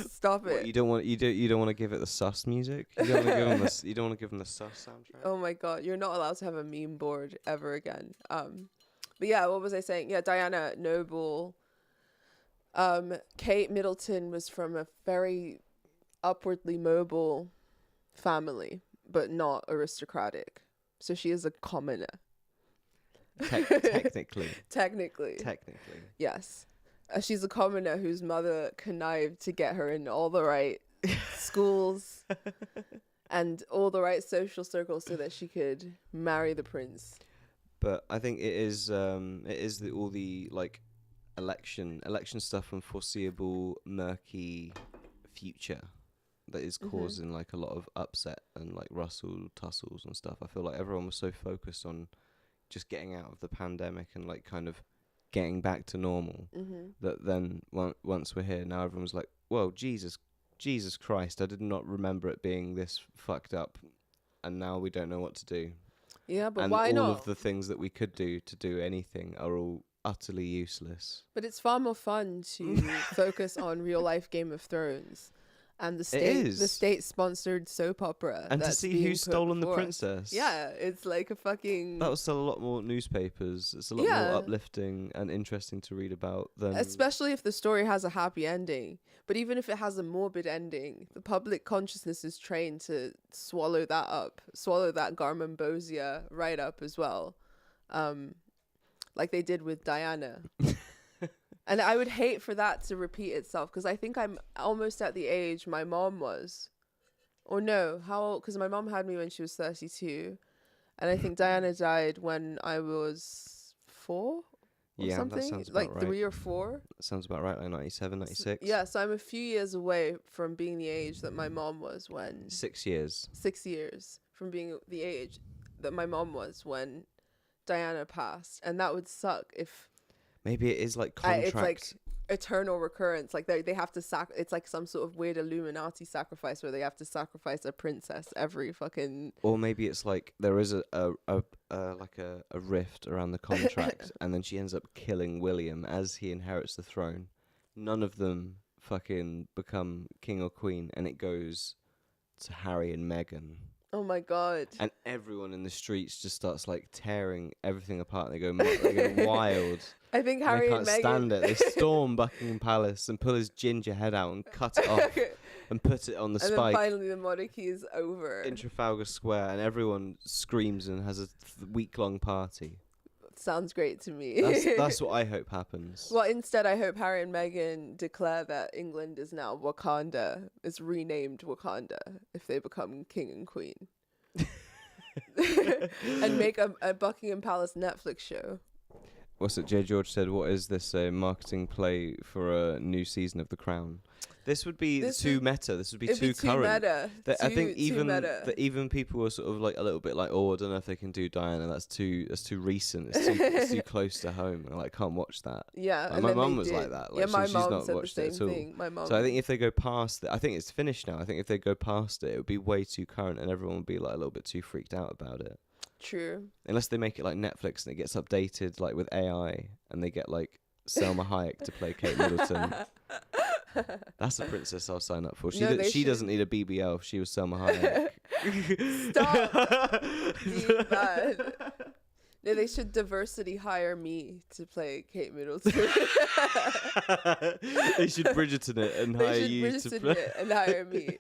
stop it! What, you don't want to give it the sus music. You don't want to give them the you don't want to give them the sus soundtrack. Oh my God! You're not allowed to have a meme board ever again. But yeah, what was I saying? Yeah, Diana Noble. Kate Middleton was from a very upwardly mobile family, but not aristocratic. So she is a commoner. Technically. Technically. Technically. Yes. She's a commoner whose mother connived to get her in all the right schools and all the right social circles so that she could marry the prince. But I think it is all the like election stuff and foreseeable murky future that is causing like a lot of upset and like rustle tussles and stuff. I feel like everyone was so focused on just getting out of the pandemic and like kind of getting back to normal that then once we're here now everyone's like, whoa, Jesus Christ, I did not remember it being this fucked up, and now we don't know what to do. Yeah, but and why all not? of the things that we could do to do anything are all utterly useless. But it's far more fun to focus on real life Game of Thrones and the state sponsored soap opera. And to that's see being who's put stolen the before us. princess. Yeah, it's like a fucking... That will sell a lot more newspapers. It's a lot more uplifting and interesting to read about than... Especially if the story has a happy ending. But even if it has a morbid ending, the public consciousness is trained to swallow that Garmonbosia right up as well. Like they did with Diana. And I would hate for that to repeat itself, because I think I'm almost at the age my mom was. Or no, how old? Because my mom had me when she was 32. And I think Diana died when I was 4 or something. That sounds about like right. 3 or 4. That sounds about right, like 97, 96. Yeah, so I'm a few years away from being the age that my mom was when... 6 years. 6 years from being the age that my mom was when Diana passed. And that would suck if... Maybe it is like contract. It's like eternal recurrence. Like they have to it's like some sort of weird Illuminati sacrifice where they have to sacrifice a princess every fucking... Or maybe it's like there is a rift around the contract and then she ends up killing William as he inherits the throne. None of them fucking become king or queen, and it goes to Harry and Meghan. Oh my god. And everyone in the streets just starts like tearing everything apart. They go wild. I think Harry and Meghan... They can't stand it. They storm Buckingham Palace and pull his ginger head out and cut it off and put it on the spike. And then finally the monarchy is over. In Trafalgar Square, and everyone screams and has a week-long party. Sounds great to me. That's what I hope happens. Well, instead, I hope Harry and Meghan declare that England is now Wakanda. It's renamed Wakanda if they become king and queen. And make a Buckingham Palace Netflix show. What's it? J. George said, what is this, a marketing play for a new season of The Crown? This would be too meta. This would be too current. Meta. I think even people were sort of like a little bit like, oh, I don't know if they can do Diana. That's too recent. It's too close to home. I like can't watch that. Yeah, like, my mum was like that. Like, yeah, my she's mum not said watched the it same at all. thing. My mum. So I think if they go past it, I think it's finished now. I think if they go past it, it would be way too current, and everyone would be like a little bit too freaked out about it. True. Unless they make it like Netflix and it gets updated like with AI, and they get like Selma Hayek to play Kate Middleton. That's a princess I'll sign up for. She doesn't need a BBL if she was Selma Hayek. Stop being bad. No, they should diversity hire me to play Kate Middleton. They should Bridgerton it and hire you to play. It and hire me.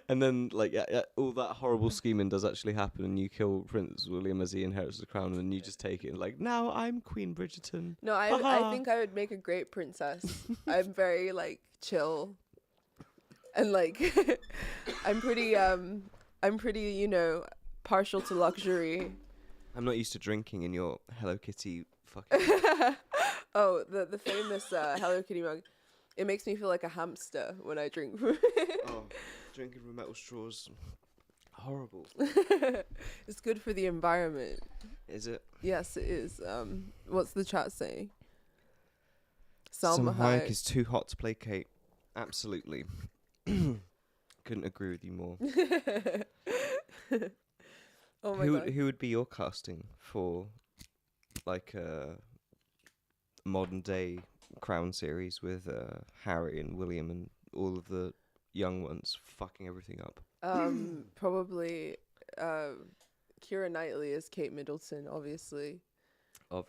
And then, like, all that horrible scheming does actually happen, and you kill Prince William as he inherits the crown, and you just take it and like, now I'm Queen Bridgerton. No, I think I would make a great princess. I'm very like chill, and like, I'm pretty, partial to luxury. I'm not used to drinking in your Hello Kitty fucking... Oh, the famous Hello Kitty mug. It makes me feel like a hamster when I drink from it. Oh, drinking from metal straws. Horrible. It's good for the environment. Is it? Yes, it is. What's the chat saying? Selma Hayek is too hot to play Kate. Absolutely. Couldn't agree with you more. Oh my God. Who would be your casting for like a modern day Crown series with Harry and William and all of the young ones fucking everything up? Probably Keira Knightley as Kate Middleton, obviously. I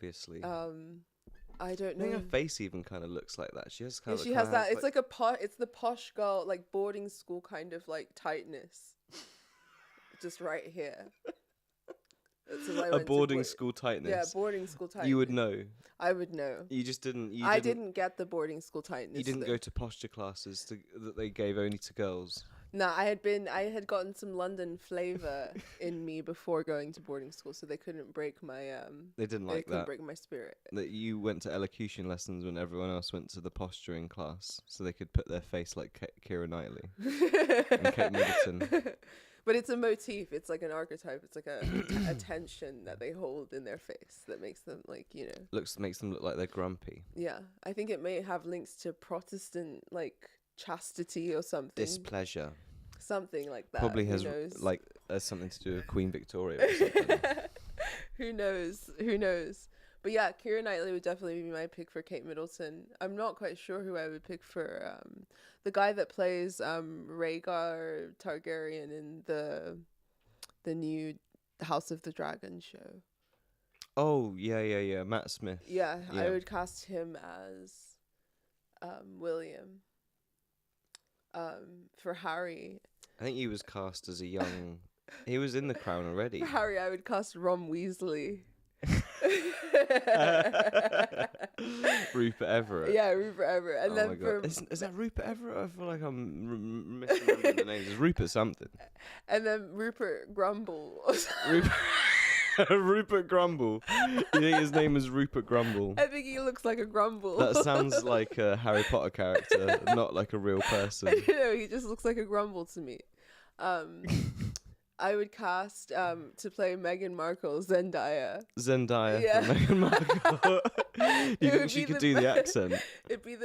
don't know. I think her face even kind of looks like that. She has kind of. She has that. It's like it's the posh girl, like boarding school kind of like tightness. Just right here. So I A went to boarding school tightness. Yeah, boarding school tightness. You would know. I would know. You just didn't. I didn't get the boarding school tightness. You didn't though. go to posture classes that they gave only to girls. No, I had gotten some London flavour in me before going to boarding school, so they couldn't break my They didn't like couldn't that. break my spirit. That you went to elocution lessons when everyone else went to the posturing class, so they could put their face like Keira Knightley and Kate Middleton. But it's a motif. It's like an archetype. It's like a tension that they hold in their face that makes them like, you know. Makes them look like they're grumpy. Yeah, I think it may have links to Protestant like chastity or something. Displeasure. Something like that. Probably has something to do with Queen Victoria or something. Who knows? Who knows? But yeah, Keira Knightley would definitely be my pick for Kate Middleton. I'm not quite sure who I would pick for the guy that plays Rhaegar Targaryen in the new House of the Dragon show. Oh, yeah. Matt Smith. Yeah, I would cast him as William. For Harry. I think he was cast as a young... He was in The Crown already. For Harry, I would cast Ron Weasley. Rupert Everett. Yeah, Rupert Everett. And oh then my God. Is that Rupert Everett? I feel like I'm misremembering the names. It's Rupert something. And then Rupert Grumble. Rupert Grumble. You think his name is Rupert Grumble? I think he looks like a grumble. That sounds like a Harry Potter character, not like a real person. I don't know, he just looks like a grumble to me. I would cast to play Meghan Markle Zendaya. Zendaya Yeah. for Meghan Markle. Do you think she could do the accent? It'd be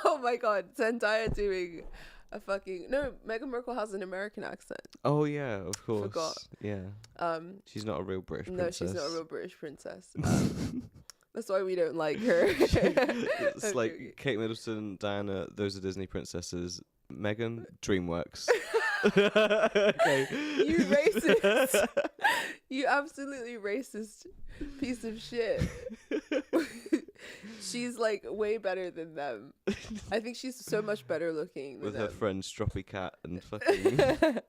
oh my God, Zendaya doing a fucking Meghan Markle has an American accent. Oh yeah, of course. Forgot. Yeah. She's not a real British No, princess. she's not a real British princess. That's why we don't like her. It's like Kate Middleton, Diana, those are Disney princesses. Meghan, DreamWorks. Okay. You racist. You absolutely racist piece of shit. She's like way better than them. I think she's so much better looking than With them. her friend Stroppy Cat and fucking...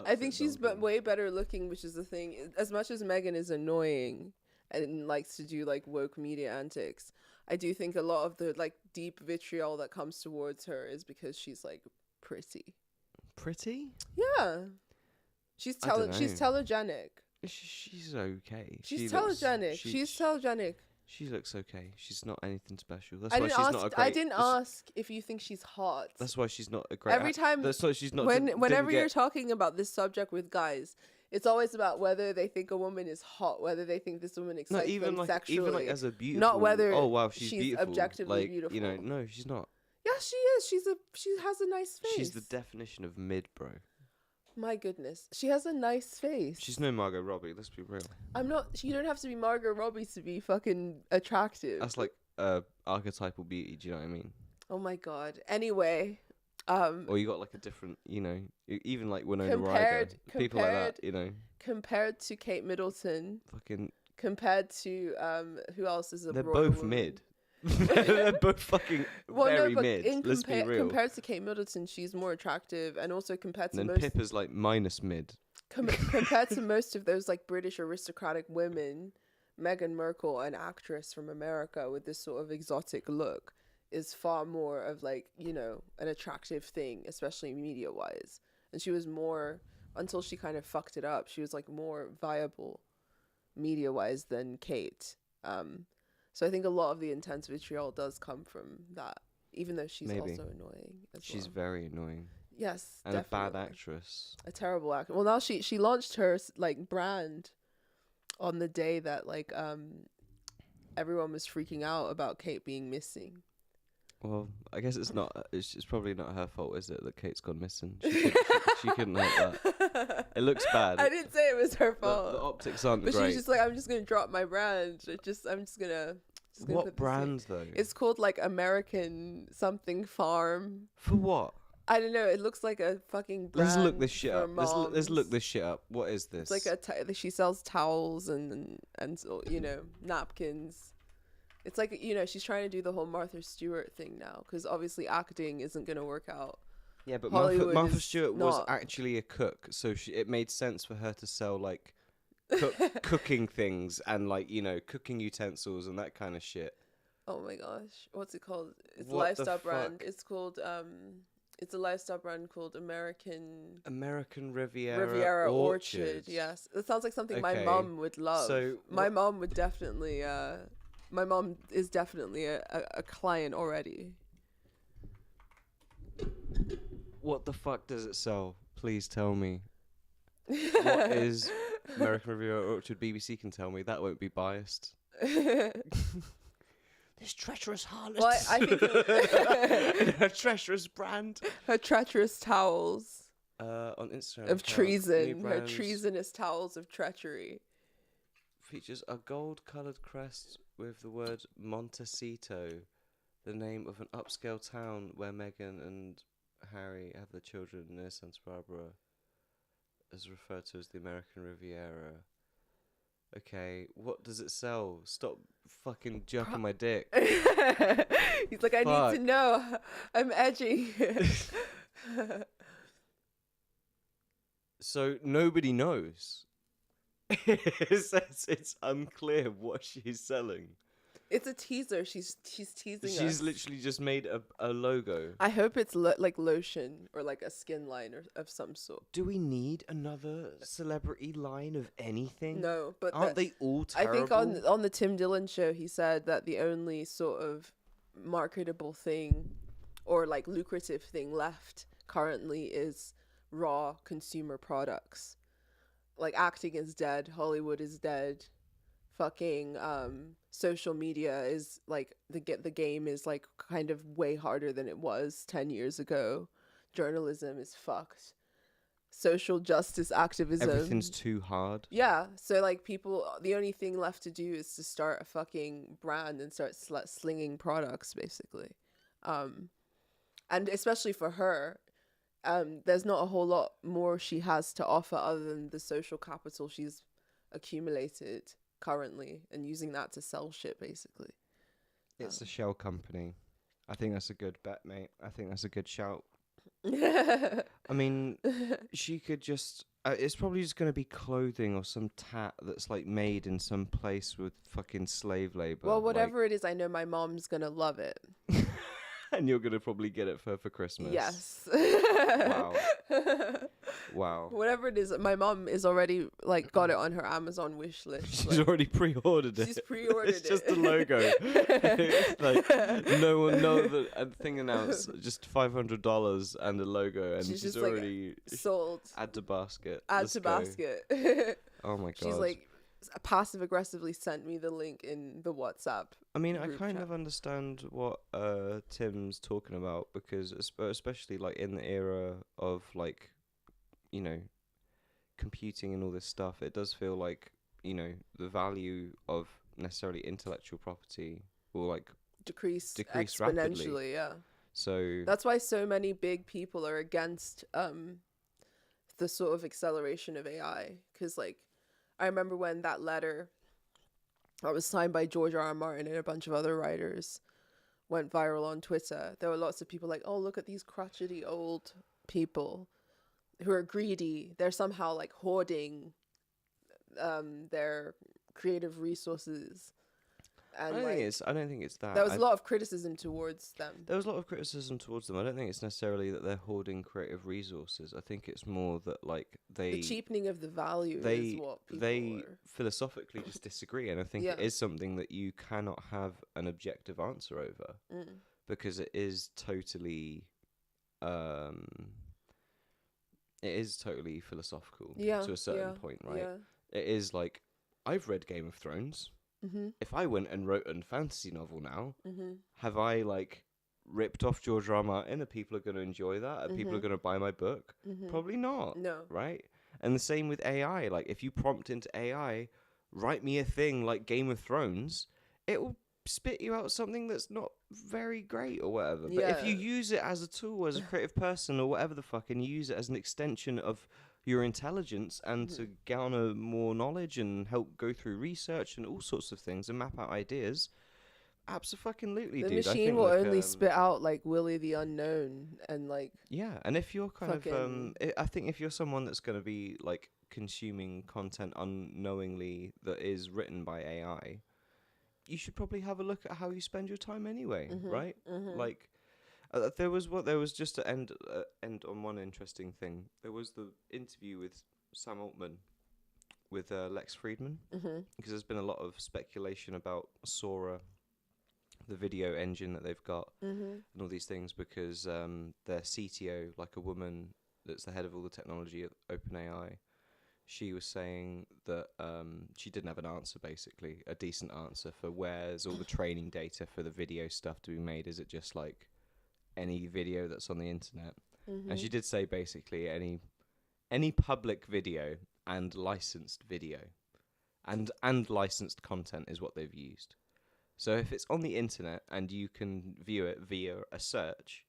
I think she's way better looking, which is the thing. As much as Megan is annoying and likes to do like woke media antics, I do think a lot of the like deep vitriol that comes towards her is because she's like pretty. Pretty? Yeah. She's I don't she's know. telegenic. She's okay. She's telegenic. She's telegenic. She looks okay. She's not anything special. That's I why didn't she's ask. not a great... I didn't ask if you think she's hot. That's why she's not a great... Every time. That's why she's not... Whenever you're talking about this subject with guys, it's always about whether they think a woman is hot, whether they think this woman excites them sexually. Even like as a beautiful... Not whether oh wow, she's beautiful. objectively like, beautiful. You know, no, she's not. Yeah, she is. She has a nice face. She's the definition of mid, bro. My goodness, she has a nice face. She's no Margot Robbie. Let's be real. I'm not. You don't have to be Margot Robbie to be fucking attractive. That's like archetypal beauty. Do you know what I mean? Oh my God. Anyway, or you got like a different, you know, even like Winona Ryder, people like that, you know. Compared to Kate Middleton. Fucking. Compared to who else is a They're royal both woman? Mid. They're both fucking very mid. Let's be real. Compared to Kate Middleton, she's more attractive, and also compared to and then most Pippa's like minus mid. compared to most of those like British aristocratic women, Meghan Markle, an actress from America with this sort of exotic look, is far more of like, you know, an attractive thing, especially media wise. And she was more, until she kind of fucked it up, she was like more viable media wise than Kate. So I think a lot of the intense vitriol does come from that, even though she's also annoying as She's well. very annoying. Yes, And definitely. a bad actress. A terrible actor. Well, now she launched her like brand on the day that like everyone was freaking out about Kate being missing. Well, I guess it's not. It's probably not her fault, is it, that Kate's gone missing? She couldn't help that. It looks bad. I didn't say it was her fault. The optics aren't but great. she was just like, I'm just gonna drop my brand. I'm just gonna What put brand though? It's called like American something farm. For what? I don't know. It looks like a fucking brand. Let's look this shit for up. Let's look moms. this shit up. What is this? It's like she sells towels and so, you know, napkins. It's like, you know, she's trying to do the whole Martha Stewart thing now because obviously acting isn't going to work out. Yeah, but Hollywood Martha is Stewart was not. actually a cook, so it made sense for her to sell like cooking things and like, you know, cooking utensils and that kind of shit. Oh my gosh, what's it called? It's a What the lifestyle brand. fuck? It's called it's a lifestyle brand called American Riviera, Riviera Orchard. Yes, it sounds like something my Okay. mom would love. So my mom would definitely. My mom is definitely a client already. What the fuck does it sell? Please tell me. What is American Riviera Orchard? BBC can tell me. That won't be biased. This treacherous harlot. Well, I think Her treacherous brand. her treacherous towels On Instagram. of account, treason. new Her brands, treasonous towels of treachery. features a gold-coloured crest with the word Montecito, the name of an upscale town where Meghan and Harry have their children near Santa Barbara, is referred to as the American Riviera. Okay, what does it sell? Stop fucking jerking my dick. He's like, I need to know. I'm edgy. So nobody knows. It says it's unclear what she's selling. It's a teaser. She's teasing us. She's literally just made a logo. I hope it's like lotion or like a skin line or of some sort. Do we need another celebrity line of anything? No, but Aren't they all terrible? I think on the Tim Dillon show, he said that the only sort of marketable thing or like lucrative thing left currently is raw consumer products. Like acting is dead, Hollywood is dead, fucking social media is like the game is like kind of way harder than it was 10 years ago. Journalism is fucked. Social justice activism. Everything's too hard. Yeah, so like people, the only thing left to do is to start a fucking brand and start slinging products, basically. And especially for her, there's not a whole lot more she has to offer other than the social capital she's accumulated currently and using that to sell shit, basically. It's a shell company. I think that's a good bet, mate. I think that's a good shout. I mean, she could just... it's probably just going to be clothing or some tat that's like made in some place with fucking slave labor. Well, whatever it is, I know my mom's going to love it. And you're going to probably get it for Christmas. Yes. Wow. Wow. Whatever it is, my mom is already like got it on her Amazon wish list. She's already pre-ordered it. She's pre-ordered It's just it. a logo. Like no one knows that a thing announced just $500 and a logo, and She's she's just, like, already sold. add to basket. Add Let's to go. basket. Oh my god. She's like passive aggressively sent me the link in the WhatsApp. I mean, I group kind chat. of understand what Tim's talking about, because especially like in the era of like, you know, computing and all this stuff, it does feel like, you know, the value of necessarily intellectual property will like Decrease Decrease exponentially, rapidly. yeah. so That's why so many big people are against the sort of acceleration of AI. Because, like, I remember when that letter that was signed by George R.R. Martin and a bunch of other writers went viral on Twitter. There were lots of people like, oh, look at these crotchety old people who are greedy. They're somehow, like, hoarding their creative resources. And I don't think it's that. there was a lot of criticism towards them. There was a lot of criticism towards them. I don't think it's necessarily that they're hoarding creative resources. I think it's more that like The they cheapening of the value is what people are. philosophically just disagree, and I think Yeah. it is something that you cannot have an objective answer over, because it is totally philosophical to a certain point, right? Yeah. It is like, I've read Game of Thrones. If I went and wrote a fantasy novel now, have I like ripped off George R. R. Martin? Are people going to enjoy that? Are people going to buy my book? Probably not. No. Right? And the same with AI. Like, if you prompt into AI, write me a thing like Game of Thrones, it will spit you out something that's not very great or whatever. But if you Yeah. use it as a tool, as a creative person or whatever the fuck, and you use it as an extension of your intelligence and to garner more knowledge and help go through research and all sorts of things and map out ideas, absolutely, The dude. I machine think, will like, only spit out like Willie the Unknown and like yeah, and if you're kind of fucking- I think if you're someone that's going to be like consuming content unknowingly that is written by AI, you should probably have a look at how you spend your time anyway, right? Like, there was just to end on one interesting thing. There was the interview with Sam Altman with Lex Friedman, because there's been a lot of speculation about Sora, the video engine that they've got, and all these things, because their CTO, like a woman that's the head of all the technology at OpenAI, she was saying that she didn't have an answer, basically, a decent answer for where's all the training data for the video stuff to be made. Is it just like any video that's on the internet? And she did say basically any public video and licensed video and licensed content is what they've used. So if it's on the internet and you can view it via a search,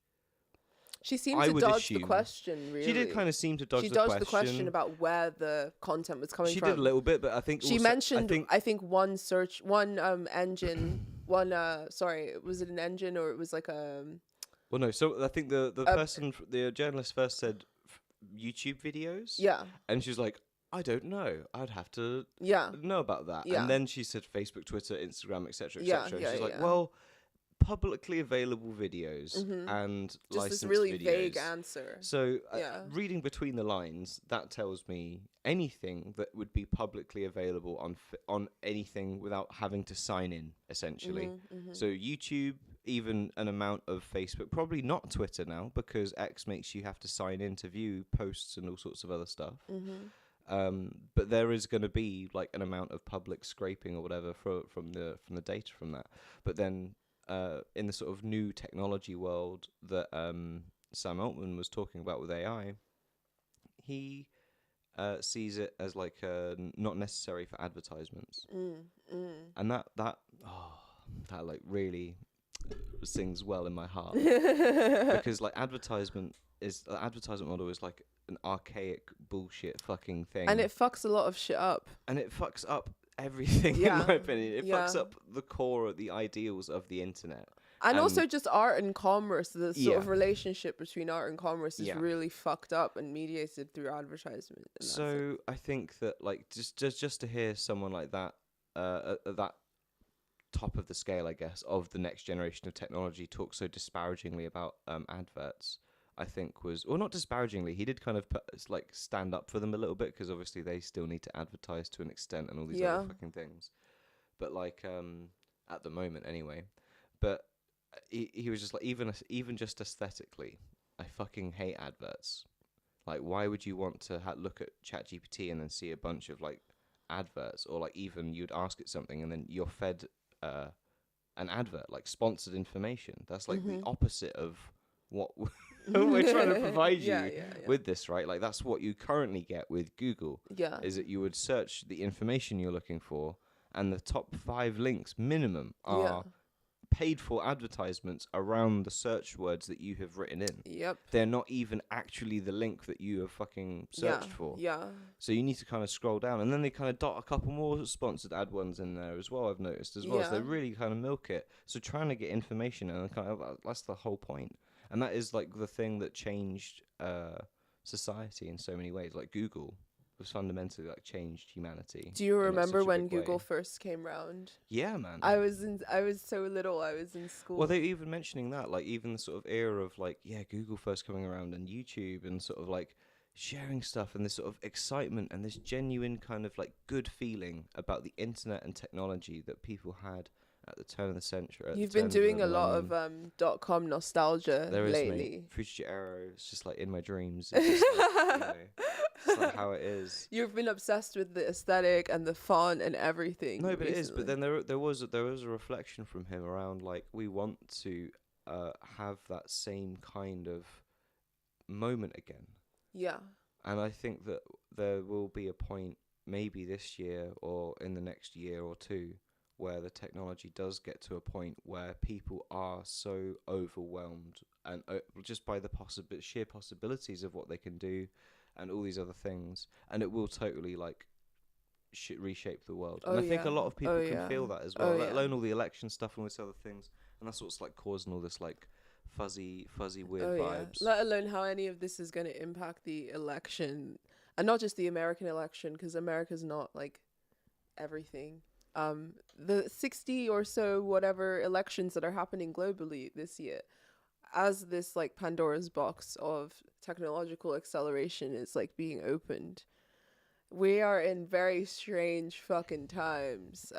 she seemed I to would dodge the assume- question, really. she did kind of seem to dodge She the dodged question. the question about where the content was coming She from. did a little bit, but I think She also, mentioned, I think one search, one engine, one, sorry, was it an engine or it was like a... Well, no. So I think the the journalist first said YouTube videos. Yeah. And she's like, I don't know. I'd have to Yeah. know about that. Yeah. And then she said Facebook, Twitter, Instagram, etc., Yeah, etc. yeah, She's like, yeah. well, publicly available videos and Just licensed this really videos. vague answer. So, Yeah. reading between the lines, that tells me anything that would be publicly available on anything without having to sign in, essentially. So YouTube, even an amount of Facebook, probably not Twitter now, because X makes you have to sign in to view posts and all sorts of other stuff. But there is going to be like an amount of public scraping or whatever from the data from that. But then in the sort of new technology world that Sam Altman was talking about with AI, he sees it as like not necessary for advertisements, and that like really sings well in my heart because like advertisement model is like an archaic bullshit fucking thing, And it fucks a lot of shit up. and it fucks up everything. Yeah. In my opinion, it fucks Yeah. up the core, the ideals of the internet. And also just art and commerce, the sort of Yeah. relationship between art and commerce is Yeah. really fucked up and mediated through advertisement. And that's it. So I think that like just to hear someone like that at that top of the scale, I guess, of the next generation of technology talk so disparagingly about adverts, I think was, well, not disparagingly, he did kind of like stand up for them a little bit, because obviously they still need to advertise to an extent and all these Yeah. other fucking things. But like at the moment anyway. But he was just like, even just aesthetically, I fucking hate adverts. Like, why would you want to look at ChatGPT and then see a bunch of like adverts, or like even you'd ask it something and then you're fed an advert, like sponsored information? That's like the opposite of what we're trying to provide you Yeah. with this, right? Like that's what you currently get with Google. Yeah. Is that you would search the information you're looking for, and the top 5 links minimum are paid for advertisements around the search words that you have written in. Yep. They're not even actually the link that you have fucking searched for. Yeah. So you need to kind of scroll down, and then they kind of dot a couple more sponsored ad ones in there as well, I've noticed as well. So they Yeah. really kind of milk it. So trying to get information, and kind of that's the whole point. And that is like the thing that changed society in so many ways. Like Google was fundamentally like changed humanity. Do you in remember such a when big way. Google first came round? Yeah, man. I was so little. I was in school. Well, they were even mentioning that, like, even the sort of era of, like, Google first coming around and YouTube and sort of, like, sharing stuff and this sort of excitement and this genuine kind of, like, good feeling about the internet and technology that people had at the turn of the century. You've been doing a lot of .com nostalgia there is, lately. mate. Future Arrow, it's just, like, in my dreams. It's just, like, it's like how it is. You've been obsessed with the aesthetic and the font and everything. No, but it is. But recently. then there was a reflection from him around, like, we want to have that same kind of moment again. Yeah. And I think that there will be a point, maybe this year or in the next year or two, where the technology does get to a point where people are so overwhelmed and just by the sheer possibilities of what they can do and all these other things, and it will totally like reshape the world. And I think a lot of people can feel that as well, let alone all the election stuff and all these other things, and that's what's like causing all this like fuzzy weird vibes. Let alone how any of this is going to impact the election. and not just the American election, because America's not like everything. The 60 or so whatever elections that are happening globally this year, as this like Pandora's box of technological acceleration is like being opened, we are in very strange fucking times.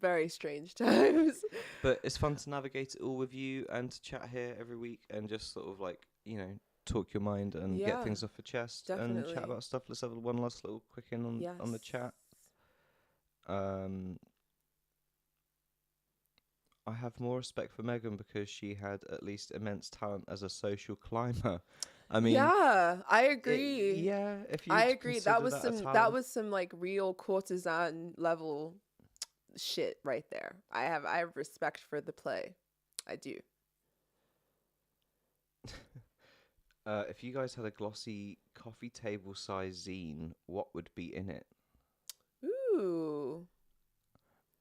Very strange times. But it's fun to navigate it all with you and to chat here every week and just sort of like, you know, talk your mind and get things off your chest and definitely. chat about stuff. Let's have one last little quick in on the chat. I have more respect for Megan because she had at least immense talent as a social climber. I mean, yeah, I agree. If you I agree. That was a some talent. like real courtesan level shit right there. I have respect for the play. I do. If you guys had a glossy coffee table size zine, what would be in it? Ooh.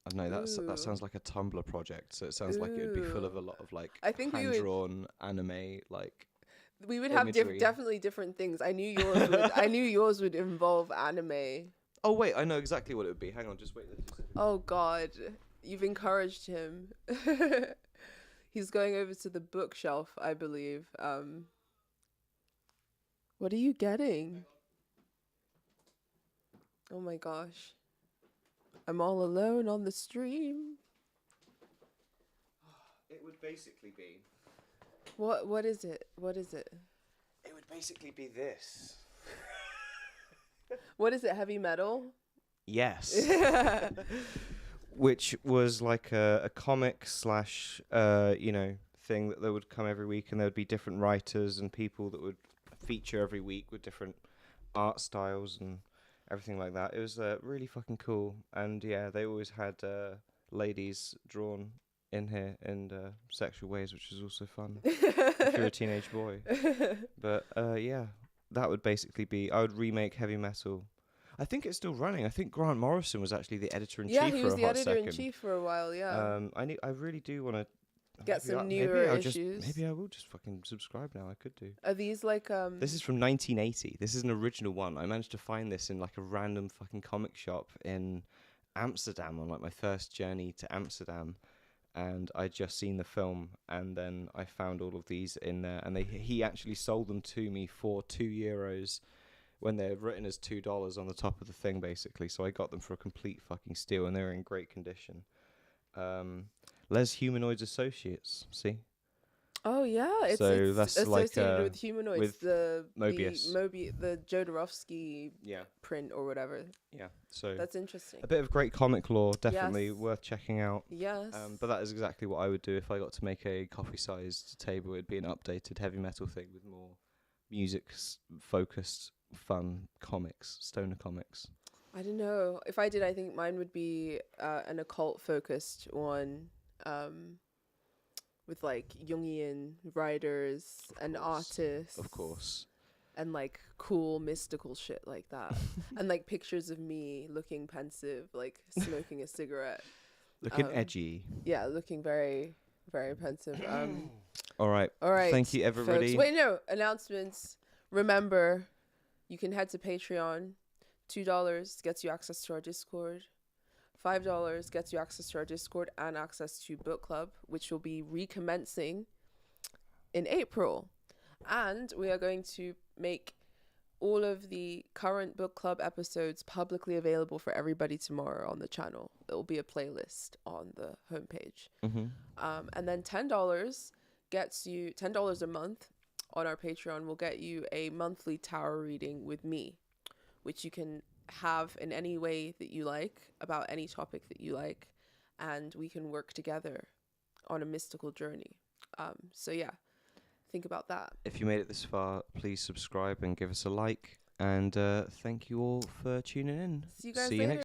I don't know, Ooh. that sounds like a Tumblr project, so it sounds like it would be full of a lot of like I think hand-drawn anime, like we would imagery. have definitely different things. I knew yours would. I knew yours would involve anime. Oh wait, I know exactly what it would be. Hang on, just wait. Oh God, you've encouraged him. He's going over to the bookshelf, I believe. What are you getting? Oh my gosh. I'm all alone on the stream. It would basically be. What is it? What is it? It would basically be this. What is it? Heavy metal? Yes. Which was like a comic slash thing that would come every week, and there would be different writers and people that would feature every week with different art styles and everything like that. It was really fucking cool, and yeah, they always had ladies drawn in here in sexual ways, which is also fun if you're a teenage boy. But yeah, that would basically be. I would remake heavy metal. I think it's still running. I think Grant Morrison was actually the editor-in-chief for a hot second. Yeah, he was the editor-in-chief for a while, yeah. I really do want to get some newer issues. Maybe I will just fucking subscribe now. I could do. Are these like This is from 1980. This is an original one. I managed to find this in like a random fucking comic shop in Amsterdam on like my first journey to Amsterdam, and I'd just seen the film, and then I found all of these in there, and he actually sold them to me for €2 when they're written as $2 on the top of the thing, basically. So I got them for a complete fucking steal, and they're in great condition. Les Humanoids Associates, see? Oh yeah, it's that's associated like with humanoids. with the Mobius. The Jodorowsky print or whatever. Yeah, so that's interesting. A bit of great comic lore, definitely worth checking out. Yes. But that is exactly what I would do if I got to make a coffee-sized table. It'd be an updated heavy metal thing with more music-focused, fun comics, stoner comics. I don't know. If I did, I think mine would be an occult-focused one. With like Jungian writers and artists, of course, and like cool mystical shit like that, and like pictures of me looking pensive, like smoking a cigarette, looking edgy. Yeah, looking very, very pensive. All right. Thank you, everybody. Folks. Wait, no announcements. Remember, you can head to Patreon. $2 gets you access to our Discord. $5 gets you access to our Discord and access to Book Club, which will be recommencing in April. And we are going to make all of the current Book Club episodes publicly available for everybody tomorrow on the channel. There will be a playlist on the homepage. Mm-hmm. And then $10 gets you, $10 a month on our Patreon will get you a monthly tarot reading with me, which you can have in any way that you like, about any topic that you like, and we can work together on a mystical journey. So yeah, think about that. If you made it this far, please subscribe and give us a like, and thank you all for tuning in. See you guys See later. you next